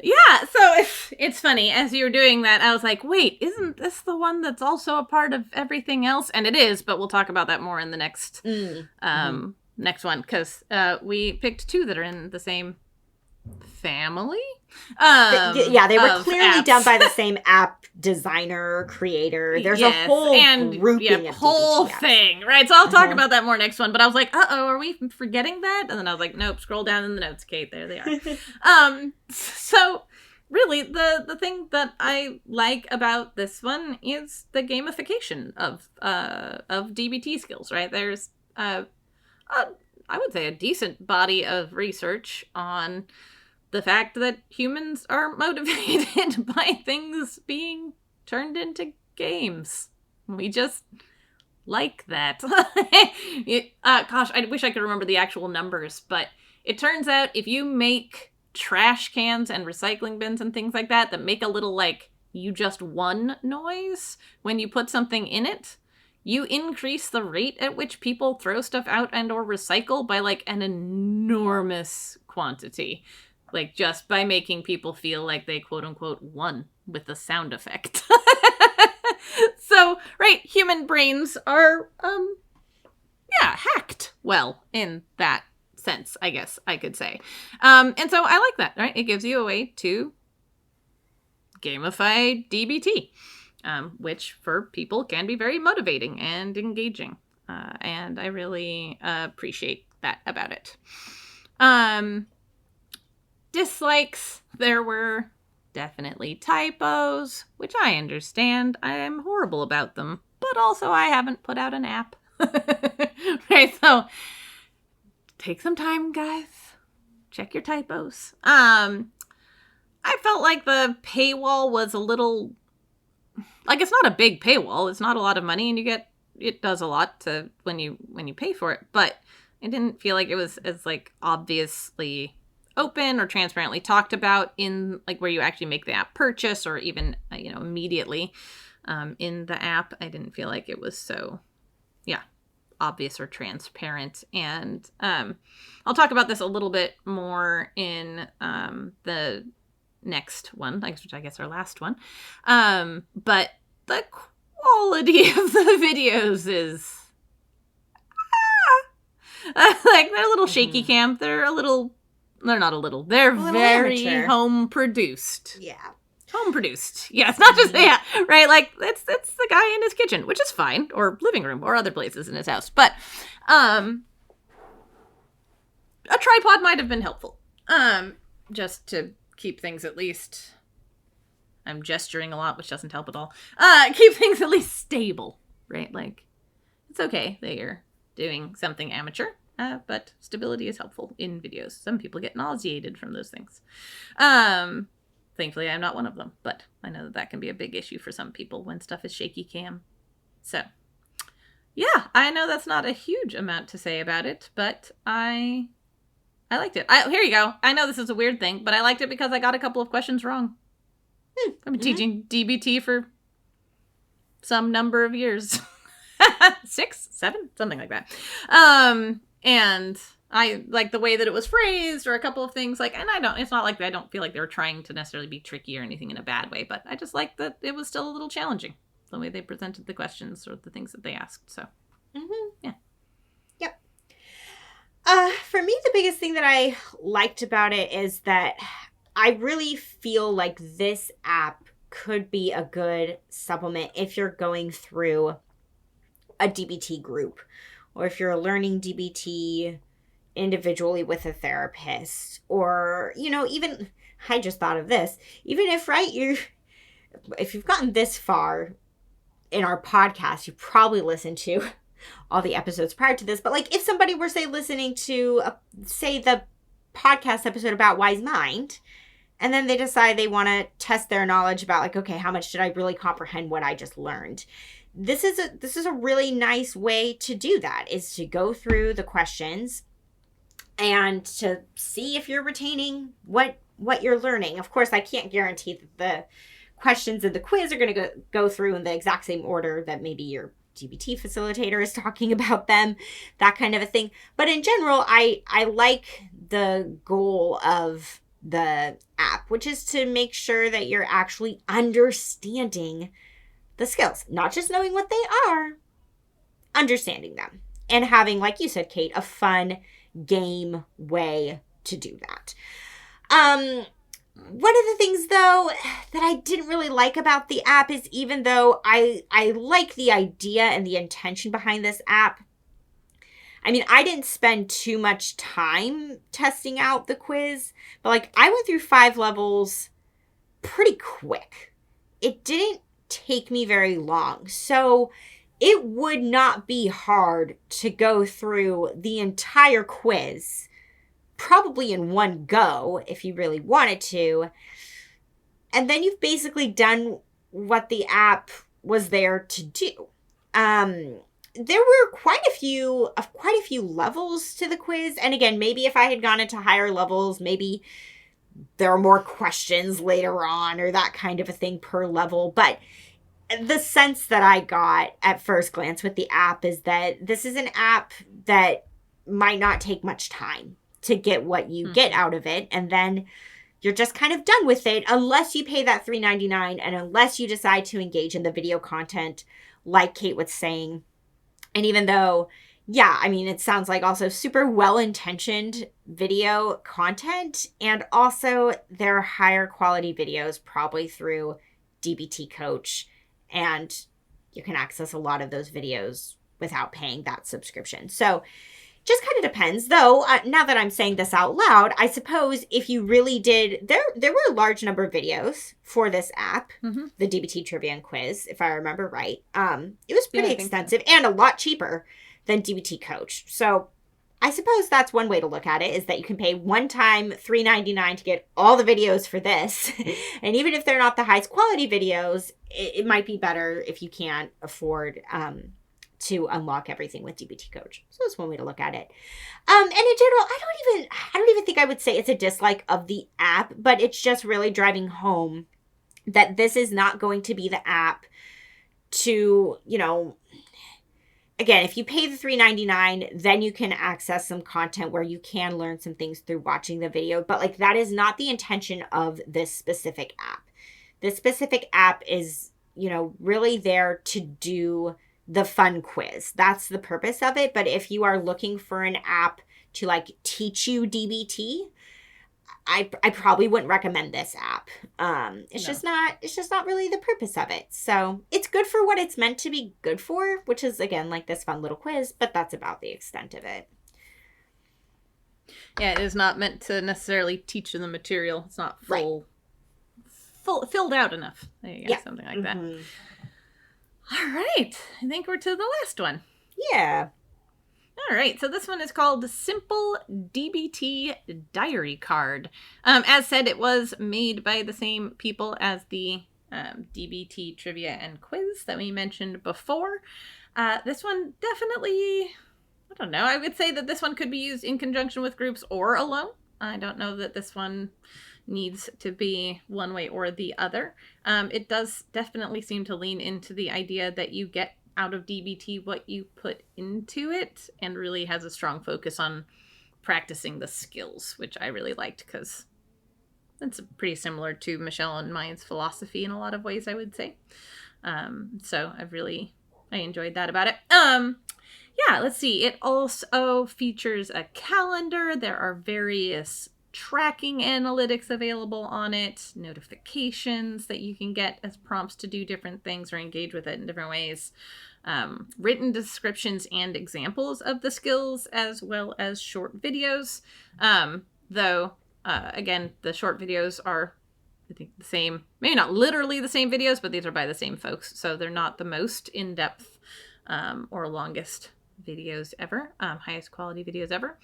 Yeah, so it's funny, as you were doing that, I was like, wait, isn't this the one that's also a part of everything else? And it is, but we'll talk about that more in the next next one, because we picked 2 that are in the same family. They were clearly apps. done by the same app designer, creator. There's a whole grouping of whole DBT apps. thing, right? So I'll talk about that more next one. But I was like, are we forgetting that? And then I was like, nope, scroll down in the notes, Kate. There they are. So really, the thing that I like about this one is the gamification of DBT skills, right? There's I would say a decent body of research on the fact that humans are motivated by things being turned into games. We just like that. Gosh, I wish I could remember the actual numbers, but it turns out if you make trash cans and recycling bins and things like that make a little, like, you just won noise when you put something in it, you increase the rate at which people throw stuff out and or recycle by, like, an enormous quantity. like just by making people feel like they quote unquote won with the sound effect. So, right, human brains are, hacked well in that sense, I guess I could say. And so I like that, right? It gives you a way to gamify DBT, which for people can be very motivating and engaging. And I really appreciate that about it. Dislikes, there were definitely typos, which I understand. I am horrible about them, but also I haven't put out an app. Right, so take some time, guys. Check your typos. I felt like the paywall was a little, like, it's not a big paywall. It's not a lot of money, and it does a lot to when you pay for it, but it didn't feel like it was as like obviously open or transparently talked about in like where you actually make the app purchase, or even immediately in the app. I didn't feel like it was so obvious or transparent. And I'll talk about this a little bit more in the next one, which I guess our last one. But the quality of the videos is like, they're a little shaky cam. They're not a little. They're very amateur. home produced. Yeah. Home produced. Yeah, it's not just right. Like it's the guy in his kitchen, which is fine, or living room, or other places in his house. But a tripod might have been helpful. Just to keep things at least. I'm gesturing a lot, which doesn't help at all. Keep things at least stable, right? Like, it's okay that you're doing something amateur, but stability is helpful in videos. Some people get nauseated from those things. Thankfully, I'm not one of them, but I know that can be a big issue for some people when stuff is shaky cam. So, yeah, I know that's not a huge amount to say about it, but I liked it. Here you go. I know this is a weird thing, but I liked it because I got a couple of questions wrong. I've been teaching DBT for some number of years. 6, 7, something like that. And I like the way that it was phrased, or a couple of things like, and it's not like I don't feel like they were trying to necessarily be tricky or anything in a bad way, but I just like that it was still a little challenging, the way they presented the questions or the things that they asked. So, yeah. Yep. For me, the biggest thing that I liked about it is that I really feel like this app could be a good supplement if you're going through a DBT group, or if you're learning DBT individually with a therapist, or, even, I just thought of this, even if, if you've gotten this far in our podcast, you probably listened to all the episodes prior to this, but like if somebody were, say, listening to, say, the podcast episode about Wise Mind, and then they decide they want to test their knowledge about like, okay, how much did I really comprehend what I just learned? This is a really nice way to do that, is to go through the questions and to see if you're retaining what you're learning. Of course, I can't guarantee that the questions of the quiz are going to go through in the exact same order that maybe your DBT facilitator is talking about them, that kind of a thing. But in general, I like the goal of the app, which is to make sure that you're actually understanding the skills, not just knowing what they are, understanding them, and having, like you said, Kate, a fun game way to do that. One of the things, though, that I didn't really like about the app is, even though I like the idea and the intention behind this app, I mean, I didn't spend too much time testing out the quiz, but like I went through 5 levels pretty quick. It didn't take me very long. So it would not be hard to go through the entire quiz, probably in one go if you really wanted to. And then you've basically done what the app was there to do. There were quite a few levels to the quiz. And again, maybe if I had gone into higher levels, maybe there are more questions later on or that kind of a thing per level. But the sense that I got at first glance with the app is that this is an app that might not take much time. to get what you get out of it. And then you're just kind of done with it unless you pay that $3.99 and unless you decide to engage in the video content like Kate was saying. And even though, yeah, I mean, it sounds like also super well-intentioned video content, and also there are higher quality videos probably through DBT Coach, and you can access a lot of those videos without paying that subscription. So just kind of depends, though. Now that I'm saying this out loud, I suppose if you really did, there were a large number of videos for this app, the DBT Trivia and Quiz, if I remember right. It was pretty extensive and a lot cheaper than DBT Coach. So I suppose that's one way to look at it, is that you can pay one time $3.99 to get all the videos for this. And even if they're not the highest quality videos, it might be better if you can't afford to unlock everything with DBT Coach. So that's one way to look at it. And in general, I don't even think I would say it's a dislike of the app, but it's just really driving home that this is not going to be the app to, again, if you pay the $3.99, then you can access some content where you can learn some things through watching the video. But that is not the intention of this specific app. This specific app is, really there to do the fun quiz. That's the purpose of it. But if you are looking for an app to teach you DBT, I probably wouldn't recommend this app. It's just not really the purpose of it. So it's good for what it's meant to be good for, which is, again, this fun little quiz, but that's about the extent of it. Yeah, it is not meant to necessarily teach you the material. It's not filled out enough. There you go, something like that. All right. I think we're to the last one. Yeah. All right. So this one is called Simple DBT Diary Card. As said, it was made by the same people as the DBT Trivia and Quiz that we mentioned before. This one definitely, I don't know. I would say that this one could be used in conjunction with groups or alone. I don't know that this one needs to be one way or the other. It does definitely seem to lean into the idea that you get out of DBT what you put into it, and really has a strong focus on practicing the skills, which I really liked because it's pretty similar to Michelle and mine's philosophy in a lot of ways, I would say. So I enjoyed that about it. Yeah, let's see. It also features a calendar. There are various tracking analytics available on it, notifications that you can get as prompts to do different things or engage with it in different ways, written descriptions and examples of the skills, as well as short videos. Again, the short videos are, I think, the same, maybe not literally the same videos, but these are by the same folks, so they're not the most in-depth or longest videos ever, highest quality videos ever.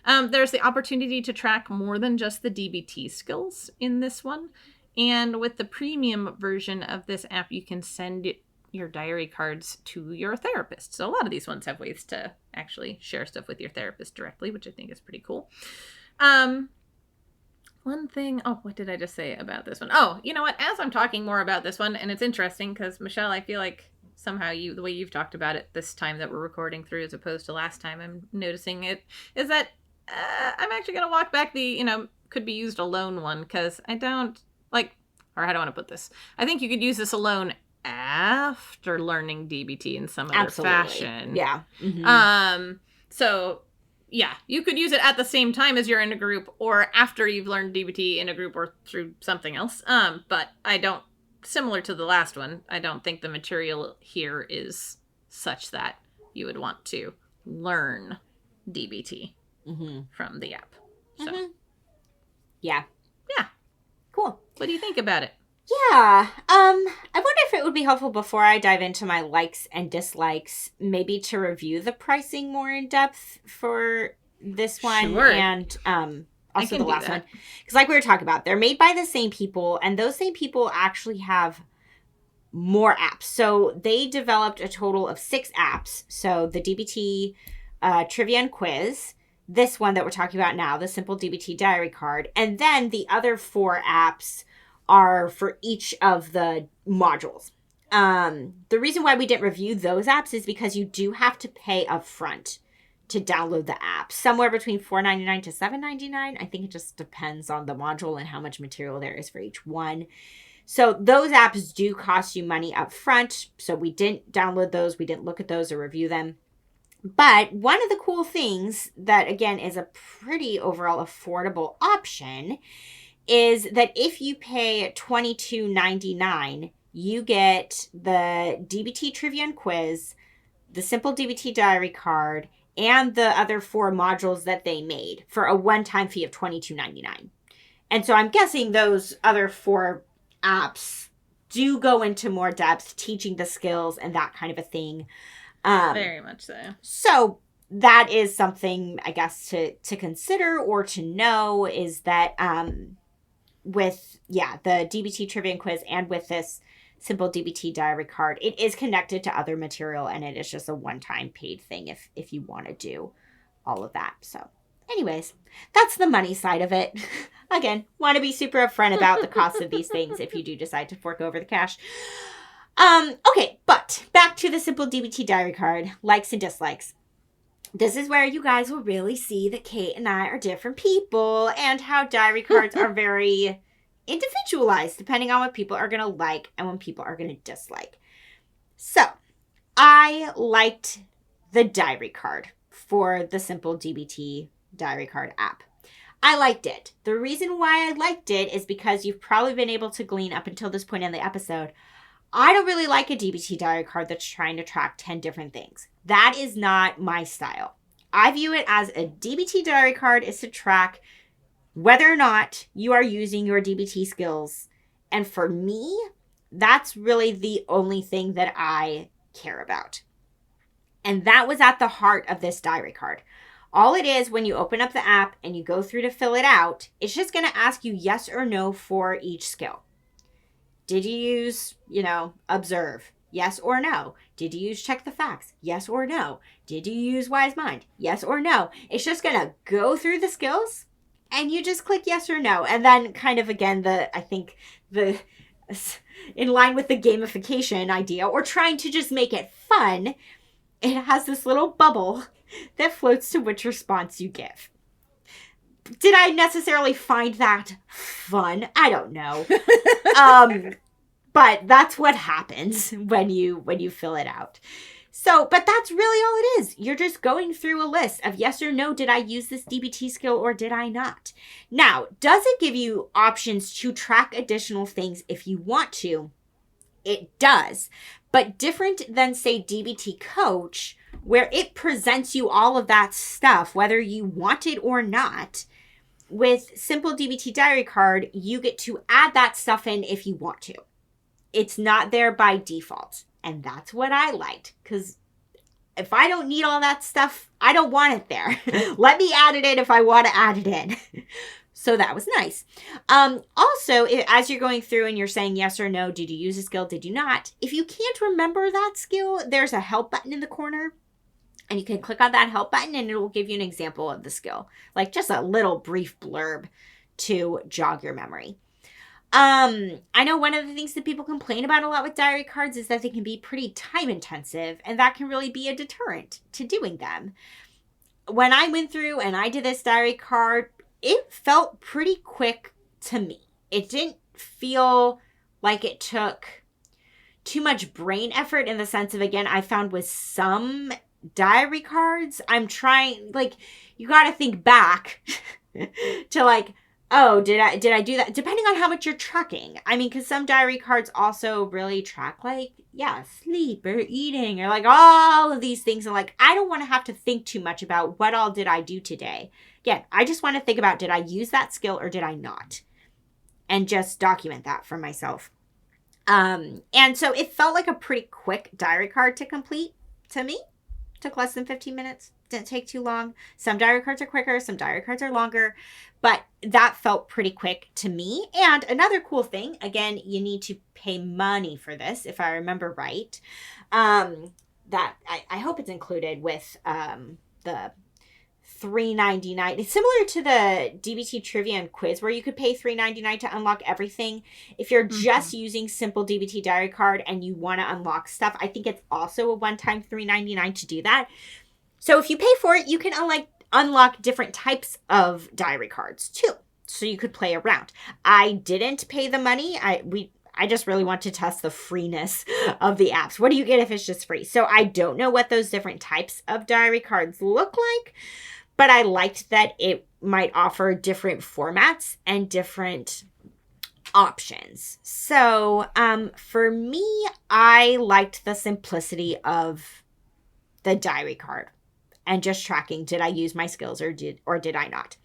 There's the opportunity to track more than just the DBT skills in this one. And with the premium version of this app, you can send your diary cards to your therapist. So a lot of these ones have ways to actually share stuff with your therapist directly, which I think is pretty cool. One thing, what did I just say about this one? Oh, you know what? As I'm talking more about this one, and it's interesting because, Michelle, I feel like somehow the way you've talked about it this time that we're recording through as opposed to last time, I'm noticing it, is that I'm actually going to walk back the, could be used alone one, because I don't, or how do I want to put this? I think you could use this alone after learning DBT in some other fashion. Yeah. Mm-hmm. So, yeah, you could use it at the same time as you're in a group, or after you've learned DBT in a group or through something else. But similar to the last one, I don't think the material here is such that you would want to learn DBT from the app. So, yeah. Cool. What do you think about it? Yeah. I wonder if it would be helpful before I dive into my likes and dislikes, maybe to review the pricing more in depth for this one. Sure. And also the last one. Because like we were talking about, they're made by the same people, and those same people actually have more apps. So they developed a total of 6 apps. So the DBT Trivia and Quiz, this one that we're talking about now, the Simple DBT Diary Card, and then the other 4 apps are for each of the modules. The reason why we didn't review those apps is because you do have to pay upfront to download the app, somewhere between $4.99 to $7.99. I think it just depends on the module and how much material there is for each one. So those apps do cost you money up front. So we didn't download those. We didn't look at those or review them. But one of the cool things that, again, is a pretty overall affordable option is that if you pay $22.99, you get the DBT Trivia and Quiz, the Simple DBT Diary Card, and the other 4 modules that they made for a one-time fee of $22.99. And so I'm guessing those other 4 apps do go into more depth, teaching the skills and that kind of a thing. Very much so. So that is something, I guess, to consider or to know is that with, the DBT Trivia and Quiz and with this Simple DBT Diary Card, it is connected to other material, and it is just a one-time paid thing if you want to do all of that. So anyways, that's the money side of it. Again, want to be super upfront about the cost of these things if you do decide to fork over the cash. Okay, but back to the Simple DBT Diary Card, likes and dislikes. This is where you guys will really see that Kate and I are different people and how diary cards are very individualized depending on what people are going to like and when people are going to dislike. So, I liked the diary card for the Simple DBT Diary Card app. I liked it. The reason why I liked it is because you've probably been able to glean up until this point in the episode. I don't really like a DBT diary card that's trying to track 10 different things. That is not my style. I view it as a DBT diary card is to track whether or not you are using your DBT skills. And for me, that's really the only thing that I care about. And that was at the heart of this diary card. All it is when you open up the app and you go through to fill it out, it's just going to ask you yes or no for each skill. Did you use, observe? Yes or no? Did you use check the facts? Yes or no? Did you use wise mind? Yes or no? It's just going to go through the skills and you just click yes or no. And then kind of, again, in line with the gamification idea or trying to just make it fun, it has this little bubble that floats to which response you give. Did I necessarily find that fun? I don't know. But that's what happens when you fill it out. So, but that's really all it is. You're just going through a list of yes or no, did I use this DBT skill or did I not? Now, does it give you options to track additional things if you want to? It does. But different than, say, DBT Coach, where it presents you all of that stuff, whether you want it or not. With Simple DBT Diary Card, you get to add that stuff in if you want to. It's not there by default. And that's what I liked. Because if I don't need all that stuff, I don't want it there. Let me add it in if I want to add it in. So that was nice. Also, as you're going through and you're saying yes or no, did you use a skill, did you not? If you can't remember that skill, there's a help button in the corner. And you can click on that help button and it will give you an example of the skill. Like just a little brief blurb to jog your memory. I know one of the things that people complain about a lot with diary cards is that they can be pretty time intensive. And that can really be a deterrent to doing them. When I went through and I did this diary card, it felt pretty quick to me. It didn't feel like it took too much brain effort in the sense of, again, I found with some diary cards, I'm trying, you got to think back to oh, did I do that? Depending on how much you're tracking. I mean, because some diary cards also really track sleep or eating or all of these things. And I don't want to have to think too much about what all did I do today. Again, I just want to think about, did I use that skill or did I not? And just document that for myself. And so it felt like a pretty quick diary card to complete to me. Took less than 15 minutes. Didn't take too long. Some diary cards are quicker. Some diary cards are longer. But that felt pretty quick to me. And another cool thing, again, you need to pay money for this, if I remember right. That I hope it's included with the $3.99. It's similar to the DBT Trivia and Quiz where you could pay $3.99 to unlock everything. If you're just using Simple DBT Diary Card and you want to unlock stuff, I think it's also a one-time $3.99 to do that. So if you pay for it, you can unlock different types of diary cards too. So you could play around. I didn't pay the money. I just really want to test the freeness of the apps. What do you get if it's just free? So I don't know what those different types of diary cards look like, but I liked that it might offer different formats and different options. So for me, I liked the simplicity of the diary card and just tracking, did I use my skills or did I not?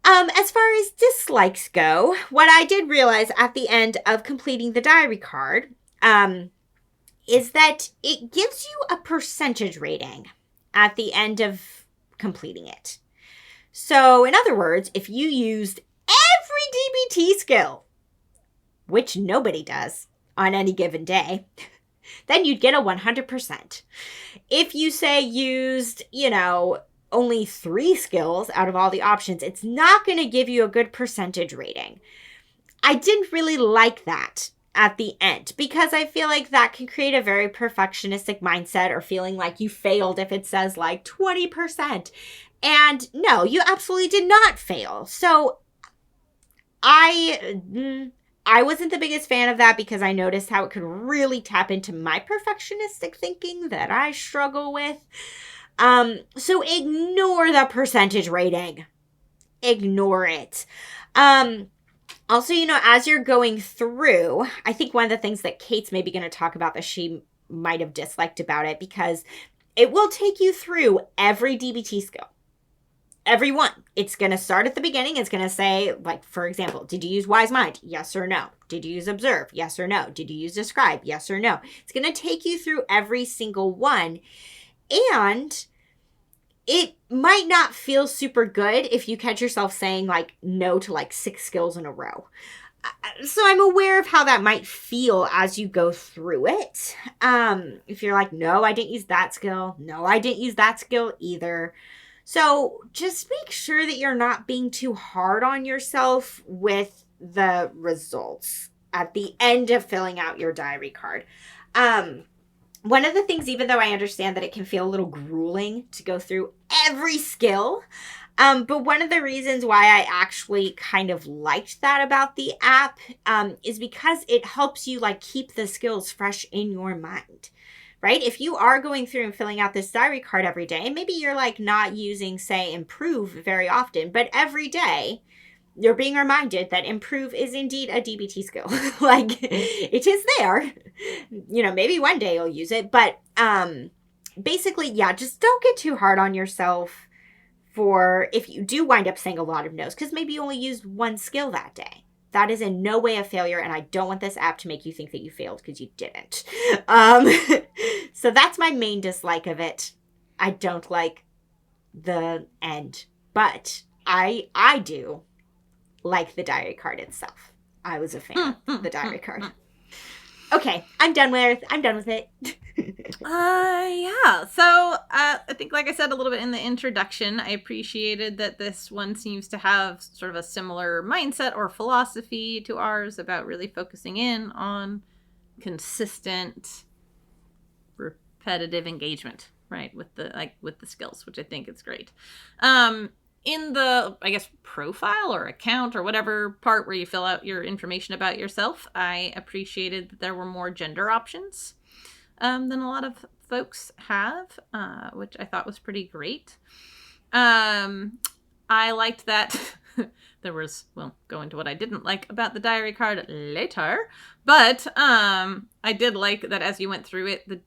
As far as dislikes go, what I did realize at the end of completing the diary card is that it gives you a percentage rating at the end of completing it. So in other words, if you used every DBT skill, which nobody does on any given day, then you'd get a 100%. If you say used, only 3 skills out of all the options, it's not going to give you a good percentage rating. I didn't really like that at the end because I feel like that can create a very perfectionistic mindset or feeling like you failed if it says like 20%. And no, you absolutely did not fail. So I wasn't the biggest fan of that because I noticed how it could really tap into my perfectionistic thinking that I struggle with. So ignore the percentage rating. Ignore it. Also, as you're going through, I think one of the things that Kate's maybe going to talk about that she might have disliked about it, because it will take you through every DBT skill. Every one. It's going to start at the beginning. It's going to say, like, for example, did you use Wise Mind? Yes or no. Did you use Observe? Yes or no. Did you use Describe? Yes or no. It's going to take you through every single one. And it might not feel super good if you catch yourself saying like no to like 6 skills in a row. So I'm aware of how that might feel as you go through it. If you're like, no, I didn't use that skill. No, I didn't use that skill either. So just make sure that you're not being too hard on yourself with the results at the end of filling out your diary card. One of the things, even though I understand that it can feel a little grueling to go through every skill, but one of the reasons why I actually kind of liked that about the app is because it helps you like keep the skills fresh in your mind, right? If you are going through and filling out this diary card every day, and maybe you're like not using, say, Improve very often, but every day, you're being reminded that Improve is indeed a DBT skill. Like, it is there. Maybe one day you'll use it. But basically, yeah, just don't get too hard on yourself for if you do wind up saying a lot of no's, because maybe you only used 1 skill that day. That is in no way a failure, and I don't want this app to make you think that you failed because you didn't. So that's my main dislike of it. I don't like the end, but I do like the diary card itself. I was a fan of the diary card. Okay, I'm done with it. Yeah. So I think, like I said a little bit in the introduction, I appreciated that this one seems to have sort of a similar mindset or philosophy to ours about really focusing in on consistent, repetitive engagement, right? With the skills, which I think is great. In the, I guess, profile or account or whatever part where you fill out your information about yourself, I appreciated that there were more gender options than a lot of folks have, which I thought was pretty great. I liked that there was, go into what I didn't like about the diary card later, but I did like that as you went through it,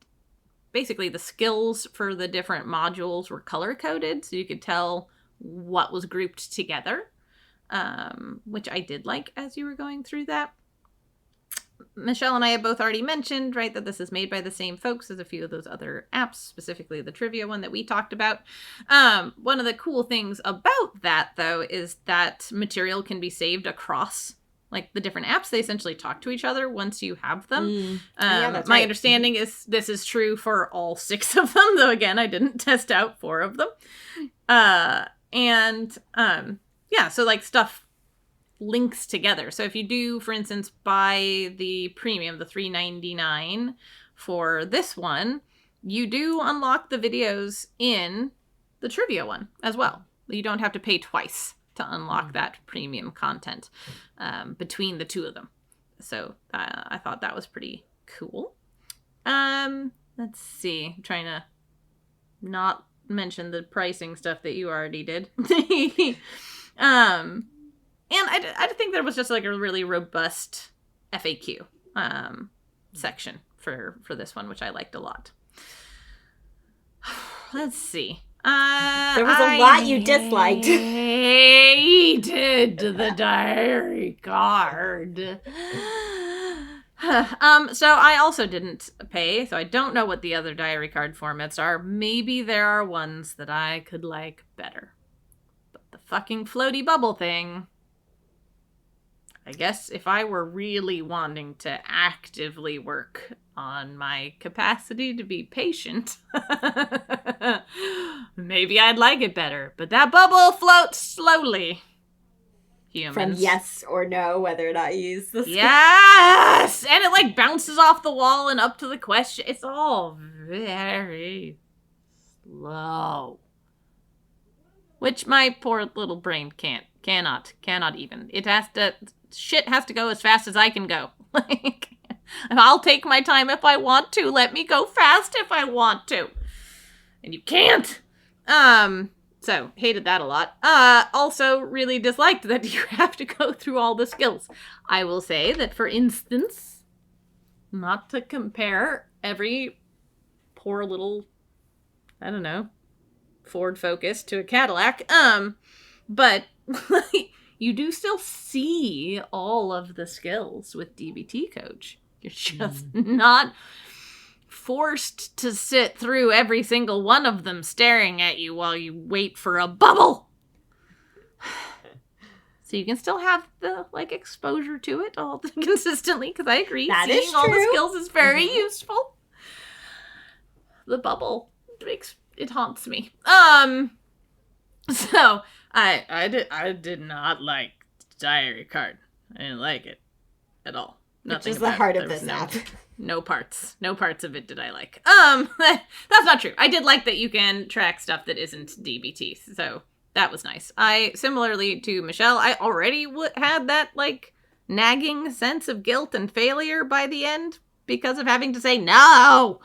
basically the skills for the different modules were color-coded, so you could tell what was grouped together, which I did like as you were going through that. Michelle and I have both already mentioned, right, that this is made by the same folks as a few of those other apps, specifically the trivia one that we talked about. One of the cool things about that, though, is that material can be saved across like the different apps. They essentially talk to each other once you have them. That's my understanding is this is true for all 6 of them, though again, I didn't test out 4 of them. So like stuff links together. So if you do, for instance, buy the premium, the $3.99 for this one, you do unlock the videos in the trivia one as well. You don't have to pay twice to unlock that premium content between the two of them. So I thought that was pretty cool. Let's see. I'm trying to not mention the pricing stuff that you already did. And I think there was just like a really robust FAQ section for this one, which I liked a lot. Let's see. There was a lot you disliked. Hated the diary card. So I also didn't pay, so I don't know what the other diary card formats are. Maybe there are ones that I could like better. But the fucking floaty bubble thing, I guess if I were really wanting to actively work on my capacity to be patient, maybe I'd like it better. But that bubble floats slowly. Humans. From yes or no, whether or not you use this. Yes! And it like bounces off the wall and up to the question. It's all very slow. Which my poor little brain cannot even. Shit has to go as fast as I can go. Like, I'll take my time if I want to. Let me go fast if I want to. And you can't. So, hated that a lot. Also, really disliked that you have to go through all the skills. I will say that, for instance, not to compare every poor little, I don't know, Ford Focus to a Cadillac, but you do still see all of the skills with DBT Coach. You're just not forced to sit through every single one of them staring at you while you wait for a bubble. So you can still have the exposure to it all consistently, because I agree. That seeing is all the true. skills is very useful. The bubble it haunts me. So I did not like the diary card. I didn't like it at all. Which is the heart of this app. No parts of it did I like. That's not true. I did like that you can track stuff that isn't DBT, so that was nice. Similarly to Michelle, I already had that nagging sense of guilt and failure by the end because of having to say no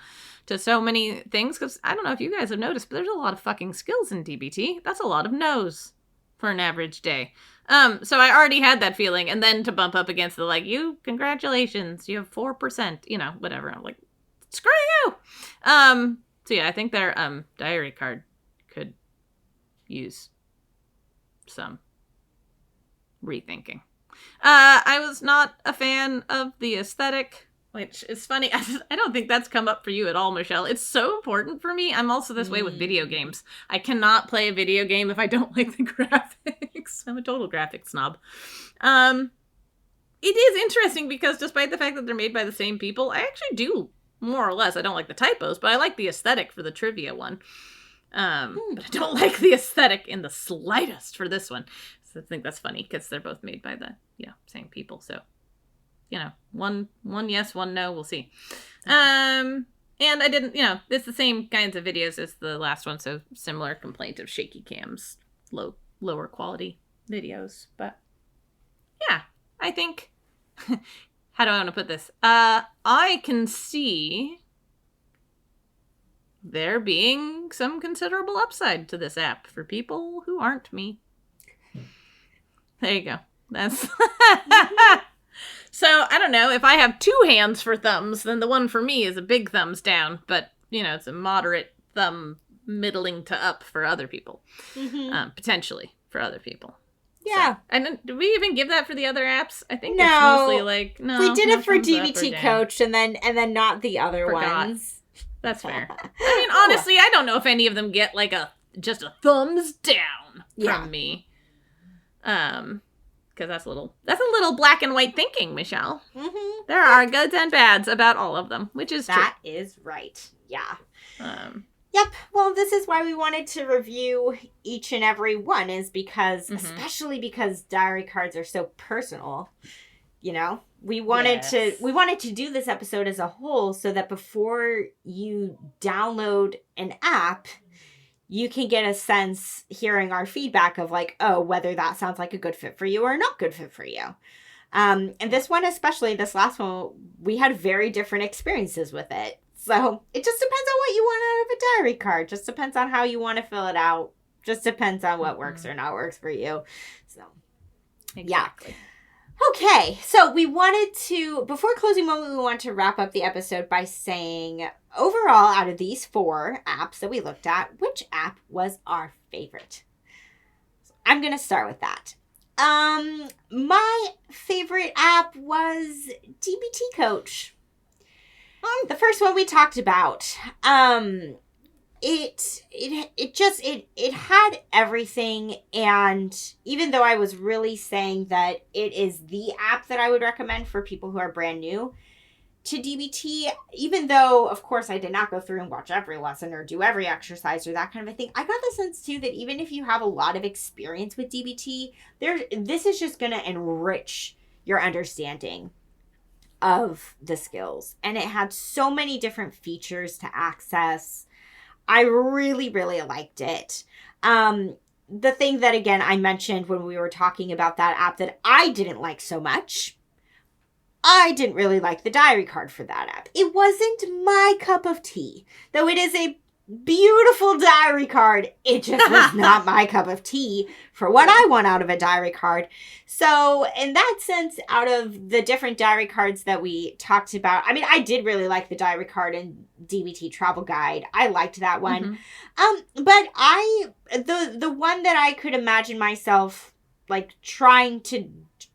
to so many things. Because I don't know if you guys have noticed, but there's a lot of fucking skills in DBT. That's a lot of no's for an average day. So I already had that feeling, and then to bump up against the congratulations, you have 4%, whatever. I'm like, screw you. So yeah, I think their diary card could use some rethinking. I was not a fan of the aesthetic, which is funny. I don't think that's come up for you at all, Michelle. It's so important for me. I'm also this way with video games. I cannot play a video game if I don't like the graphics. I'm a total graphics snob. It is interesting because despite the fact that they're made by the same people, I actually do, more or less, I don't like the typos, but I like the aesthetic for the trivia one. But I don't like the aesthetic in the slightest for this one. So I think that's funny because they're both made by the same people. So, one yes, one no, we'll see. And I didn't, it's the same kinds of videos as the last one, so similar complaint of shaky cams, lower quality videos. But yeah, I think, how do I want to put this? I can see there being some considerable upside to this app for people who aren't me. There you go. That's So, I don't know, if I have two hands for thumbs, then the one for me is a big thumbs down, but, it's a moderate thumb middling to up for other people. Potentially for other people. Yeah. So, and do we even give that for the other apps? I think no, it's mostly no. We did it for thumbs up or DBT down. Coach and then not the other ones. That's fair. I mean, honestly, I don't know if any of them get just a thumbs down from me. Because that's a little black and white thinking, Michelle. There are goods and bads about all of them, which is true. That is right. Yeah. Yep. Well, this is why we wanted to review each and every one, is because, especially because diary cards are so personal, we wanted to do this episode as a whole so that before you download an app, you can get a sense hearing our feedback of like, oh, whether that sounds like a good fit for you or not good fit for you. And this one, especially this last one, we had very different experiences with it. So it just depends on what you want out of a diary card. Just depends on how you want to fill it out. Just depends on what works or not works for you. So, exactly. Yeah. Okay, so we wanted to, before closing moment, we want to wrap up the episode by saying, overall, out of these 4 apps that we looked at, which app was our favorite? So I'm going to start with that. My favorite app was DBT Coach. The first one we talked about. It had everything, and even though I was really saying that it is the app that I would recommend for people who are brand new to DBT, even though, of course, I did not go through and watch every lesson or do every exercise or that kind of a thing, I got the sense, too, that even if you have a lot of experience with DBT, this is just going to enrich your understanding of the skills. And it had so many different features to access. I really, really liked it. The thing that, again, I mentioned when we were talking about that app that I didn't like so much, I didn't really like the diary card for that app. It wasn't my cup of tea. Though it is a beautiful diary card, it just was not my cup of tea for what I want out of a diary card. So in that sense, out of the different diary cards that we talked about, I mean, I did really like the diary card in DBT Travel Guide. I liked that one. But the one that I could imagine myself like trying to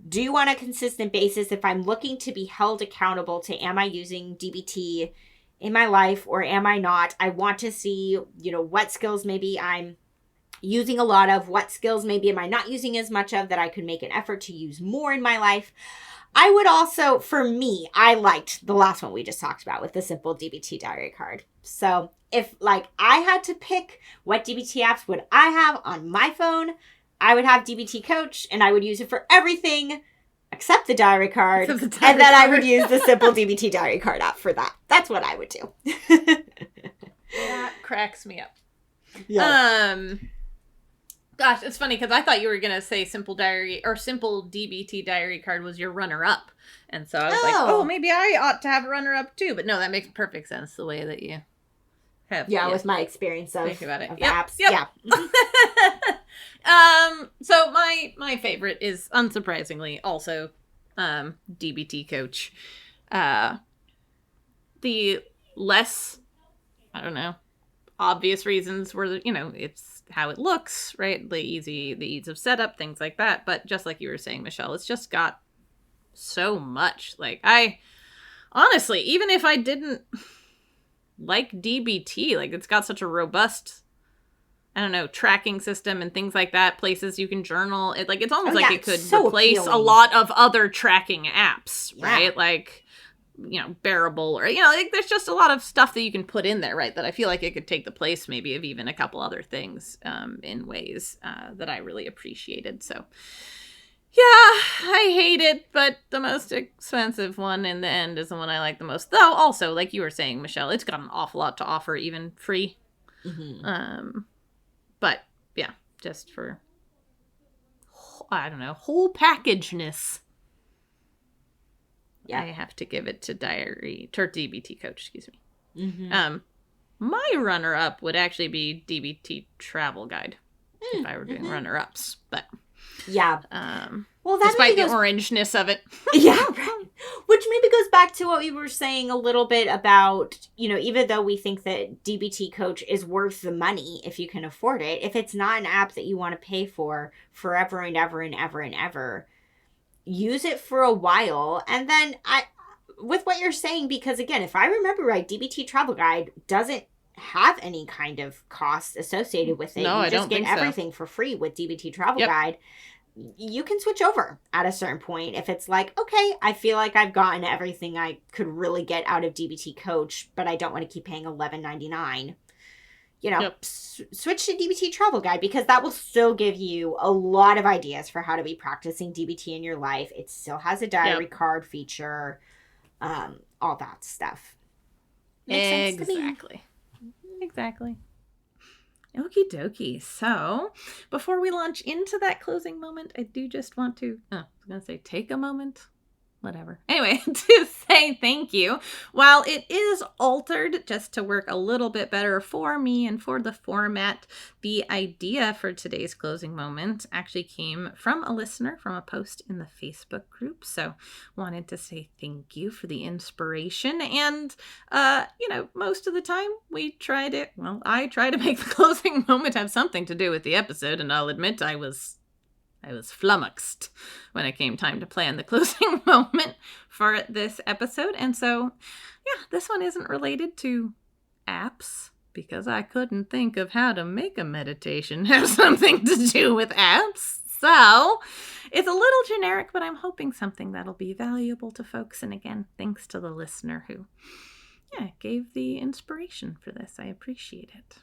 do on a consistent basis, if I'm looking to be held accountable to, am I using DBT in my life or am I not? I want to see, what skills maybe I'm using a lot of, what skills maybe am I not using as much of that I could make an effort to use more in my life. I would also, for me, I liked the last one we just talked about with the simple DBT diary card. So if I had to pick what DBT apps would I have on my phone, I would have DBT Coach and I would use it for everything except the diary card, and then I would use the simple DBT diary card app for that. That's what I would do. That cracks me up. Yeah. Gosh, it's funny because I thought you were gonna say simple DBT diary card was your runner-up, and so I was like, oh, maybe I ought to have a runner-up too. But no, that makes perfect sense the way that you have. Yeah, with my experience of apps. Yep. Yeah. So my favorite is unsurprisingly also DBT Coach. The less, I don't know, obvious reasons were, it's how it looks, right? The ease of setup, things like that. But just like you were saying, Michelle, it's just got so much. Like, I honestly, even if I didn't like DBT, like, it's got such a robust, I don't know, tracking system and things like that, places you can journal. It's almost like it could replace a lot of other tracking apps, right? Like, Bearable, or, there's just a lot of stuff that you can put in there, right? That I feel like it could take the place maybe of even a couple other things in ways that I really appreciated. So, yeah, I hate it, but the most expensive one in the end is the one I like the most. Though, also, like you were saying, Michelle, it's got an awful lot to offer, even free. Mm-hmm. But, yeah, just for, I don't know, whole packageness. Yeah, I have to give it to DBT Coach, excuse me. Mm-hmm. My runner-up would actually be DBT Travel Guide, if I were doing runner-ups, but... Yeah. Well, that despite the orangeness of it. Yeah, right. Which maybe goes back to what we were saying a little bit about, even though we think that DBT Coach is worth the money if you can afford it, if it's not an app that you want to pay for forever and ever and ever and ever, use it for a while. And then with what you're saying, because again, if I remember right, DBT Travel Guide doesn't have any kind of cost associated with it. No, you just get everything for free with DBT Travel Guide. You can switch over at a certain point if it's like, okay, I feel like I've gotten everything I could really get out of DBT Coach, but I don't want to keep paying $11.99. Yep. switch to DBT Travel Guide, because that will still give you a lot of ideas for how to be practicing DBT in your life. It still has a diary card feature, all that stuff. Makes sense to me. Exactly. Okie dokie. So, before we launch into that closing moment, I do just want to, I was going to say take a moment. Whatever. Anyway, to say thank you. While it is altered just to work a little bit better for me and for the format, the idea for today's closing moment actually came from a listener from a post in the Facebook group. So wanted to say thank you for the inspiration. And, most of the time I try to make the closing moment have something to do with the episode. And I'll admit I was flummoxed when it came time to plan the closing moment for this episode. And so, this one isn't related to apps because I couldn't think of how to make a meditation have something to do with apps. So it's a little generic, but I'm hoping something that'll be valuable to folks. And again, thanks to the listener who, gave the inspiration for this. I appreciate it.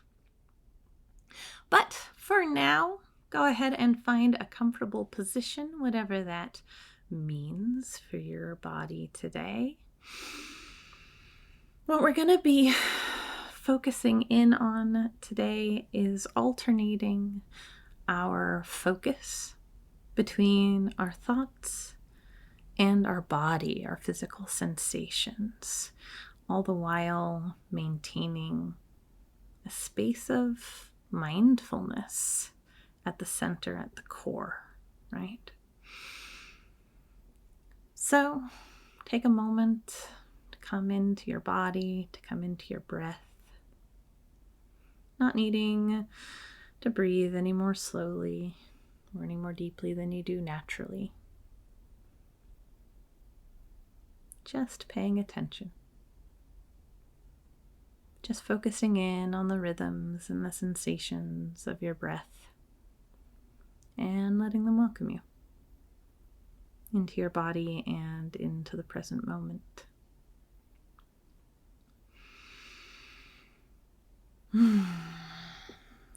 But for now, go ahead and find a comfortable position, whatever that means for your body today. What we're going to be focusing in on today is alternating our focus between our thoughts and our body, our physical sensations, all the while maintaining a space of mindfulness at the center, at the core, right? So take a moment to come into your body, to come into your breath, not needing to breathe any more slowly or any more deeply than you do naturally. Just paying attention. Just focusing in on the rhythms and the sensations of your breath, and letting them welcome you into your body and into the present moment.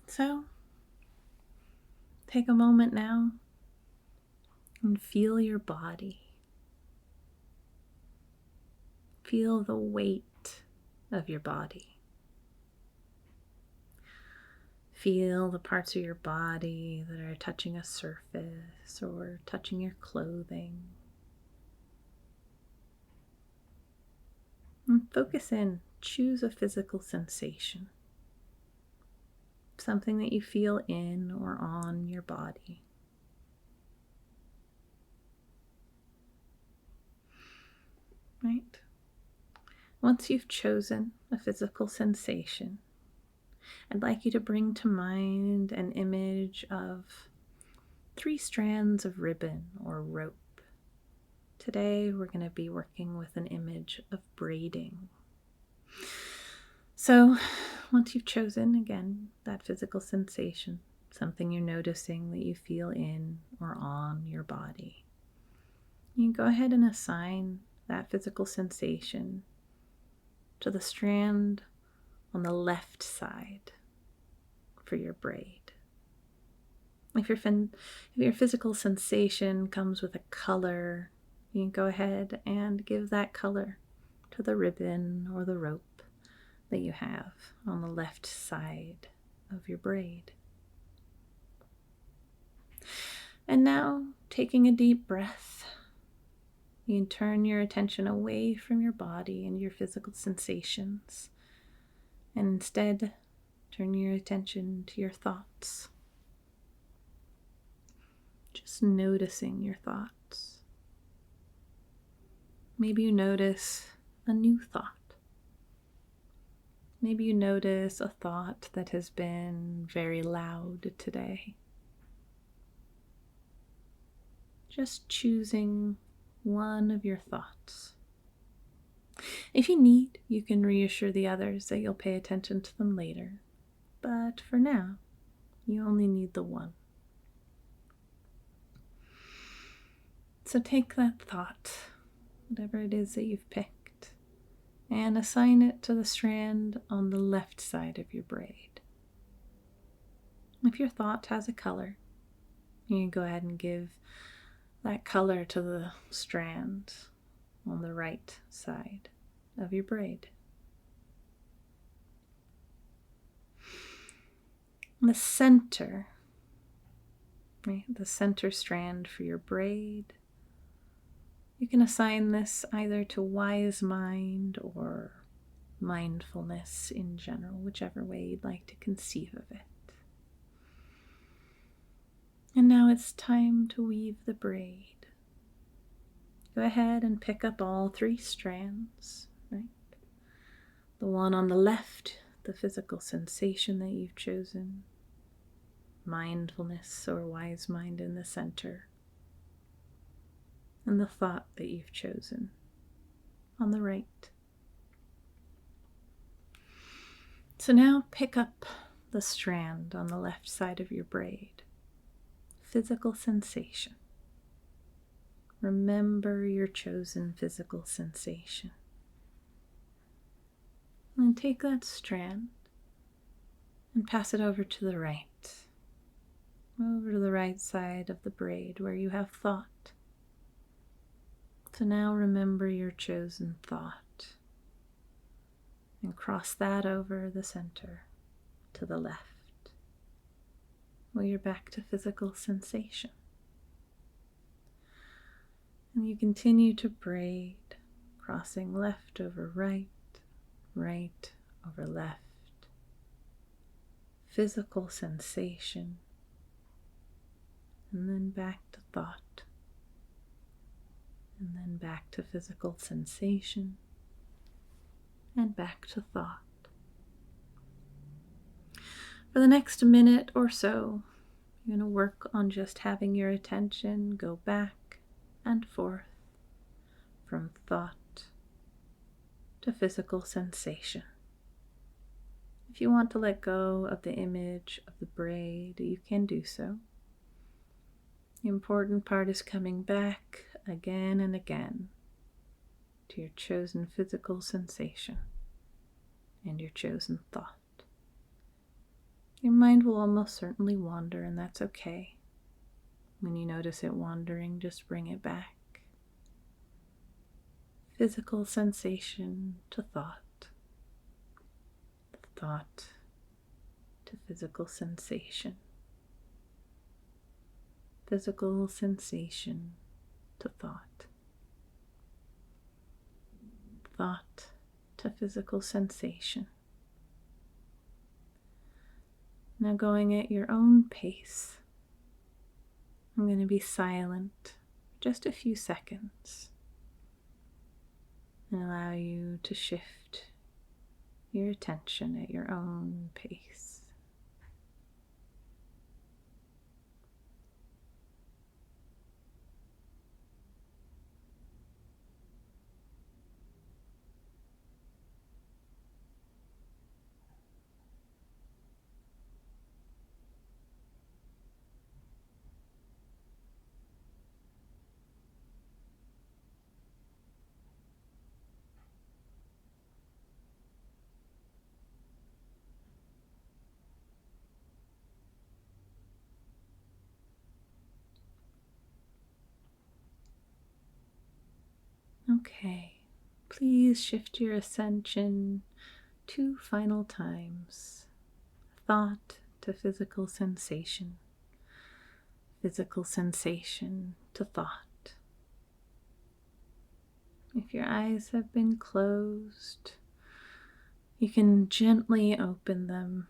So, take a moment now and feel your body. Feel the weight of your body. Feel the parts of your body that are touching a surface or touching your clothing. And focus in. Choose a physical sensation. Something that you feel in or on your body. Right? Once you've chosen a physical sensation, I'd like you to bring to mind an image of 3 strands of ribbon or rope. Today we're going to be working with an image of braiding. So once you've chosen, again, that physical sensation, something you're noticing that you feel in or on your body, you can go ahead and assign that physical sensation to the strand on the left side for your braid. If your physical sensation comes with a color, you can go ahead and give that color to the ribbon or the rope that you have on the left side of your braid. And now, taking a deep breath, you can turn your attention away from your body and your physical sensations, and instead turn your attention to your thoughts. Just noticing your thoughts. Maybe you notice a new thought. Maybe you notice a thought that has been very loud today. Just choosing one of your thoughts. If you need, you can reassure the others that you'll pay attention to them later. But for now, you only need the one. So take that thought, whatever it is that you've picked, and assign it to the strand on the left side of your braid. If your thought has a color, you can go ahead and give that color to the strand on the right side of your braid. The center, right, the center strand for your braid, you can assign this either to wise mind or mindfulness in general, whichever way you'd like to conceive of it. And now it's time to weave the braid. Go ahead and pick up all 3 strands, right? The one on the left, the physical sensation that you've chosen, mindfulness or wise mind in the center, and the thought that you've chosen on the right. So now pick up the strand on the left side of your braid. Physical sensation. Remember your chosen physical sensation. And take that strand and pass it over to the right. Over to the right side of the braid where you have thought. So now remember your chosen thought. And cross that over the center to the left. Well, you're back to physical sensation. And you continue to braid, crossing left over right, right over left. Physical sensation. And then back to thought. And then back to physical sensation. And back to thought. For the next minute or so, you're going to work on just having your attention go back and forth from thought to physical sensation. If you want to let go of the image of the braid, you can do so. The important part is coming back again and again to your chosen physical sensation and your chosen thought. Your mind will almost certainly wander, and that's okay. When you notice it wandering, just bring it back. Physical sensation to thought. Thought to physical sensation. Physical sensation to thought. Thought to physical sensation. Now going at your own pace, I'm going to be silent for just a few seconds and allow you to shift your attention at your own pace. Okay, please shift your attention 2 final times. Thought to physical sensation. Physical sensation to thought. If your eyes have been closed, you can gently open them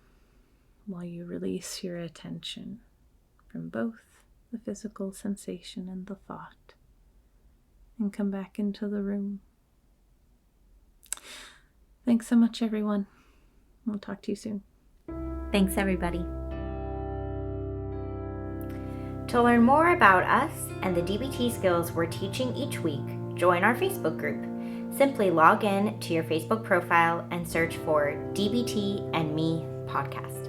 while you release your attention from both the physical sensation and the thought. And come back into the room. Thanks so much, everyone. We'll talk to you soon. Thanks, everybody. To learn more about us and the DBT skills we're teaching each week, join our Facebook group. Simply log in to your Facebook profile and search for DBT and Me Podcast.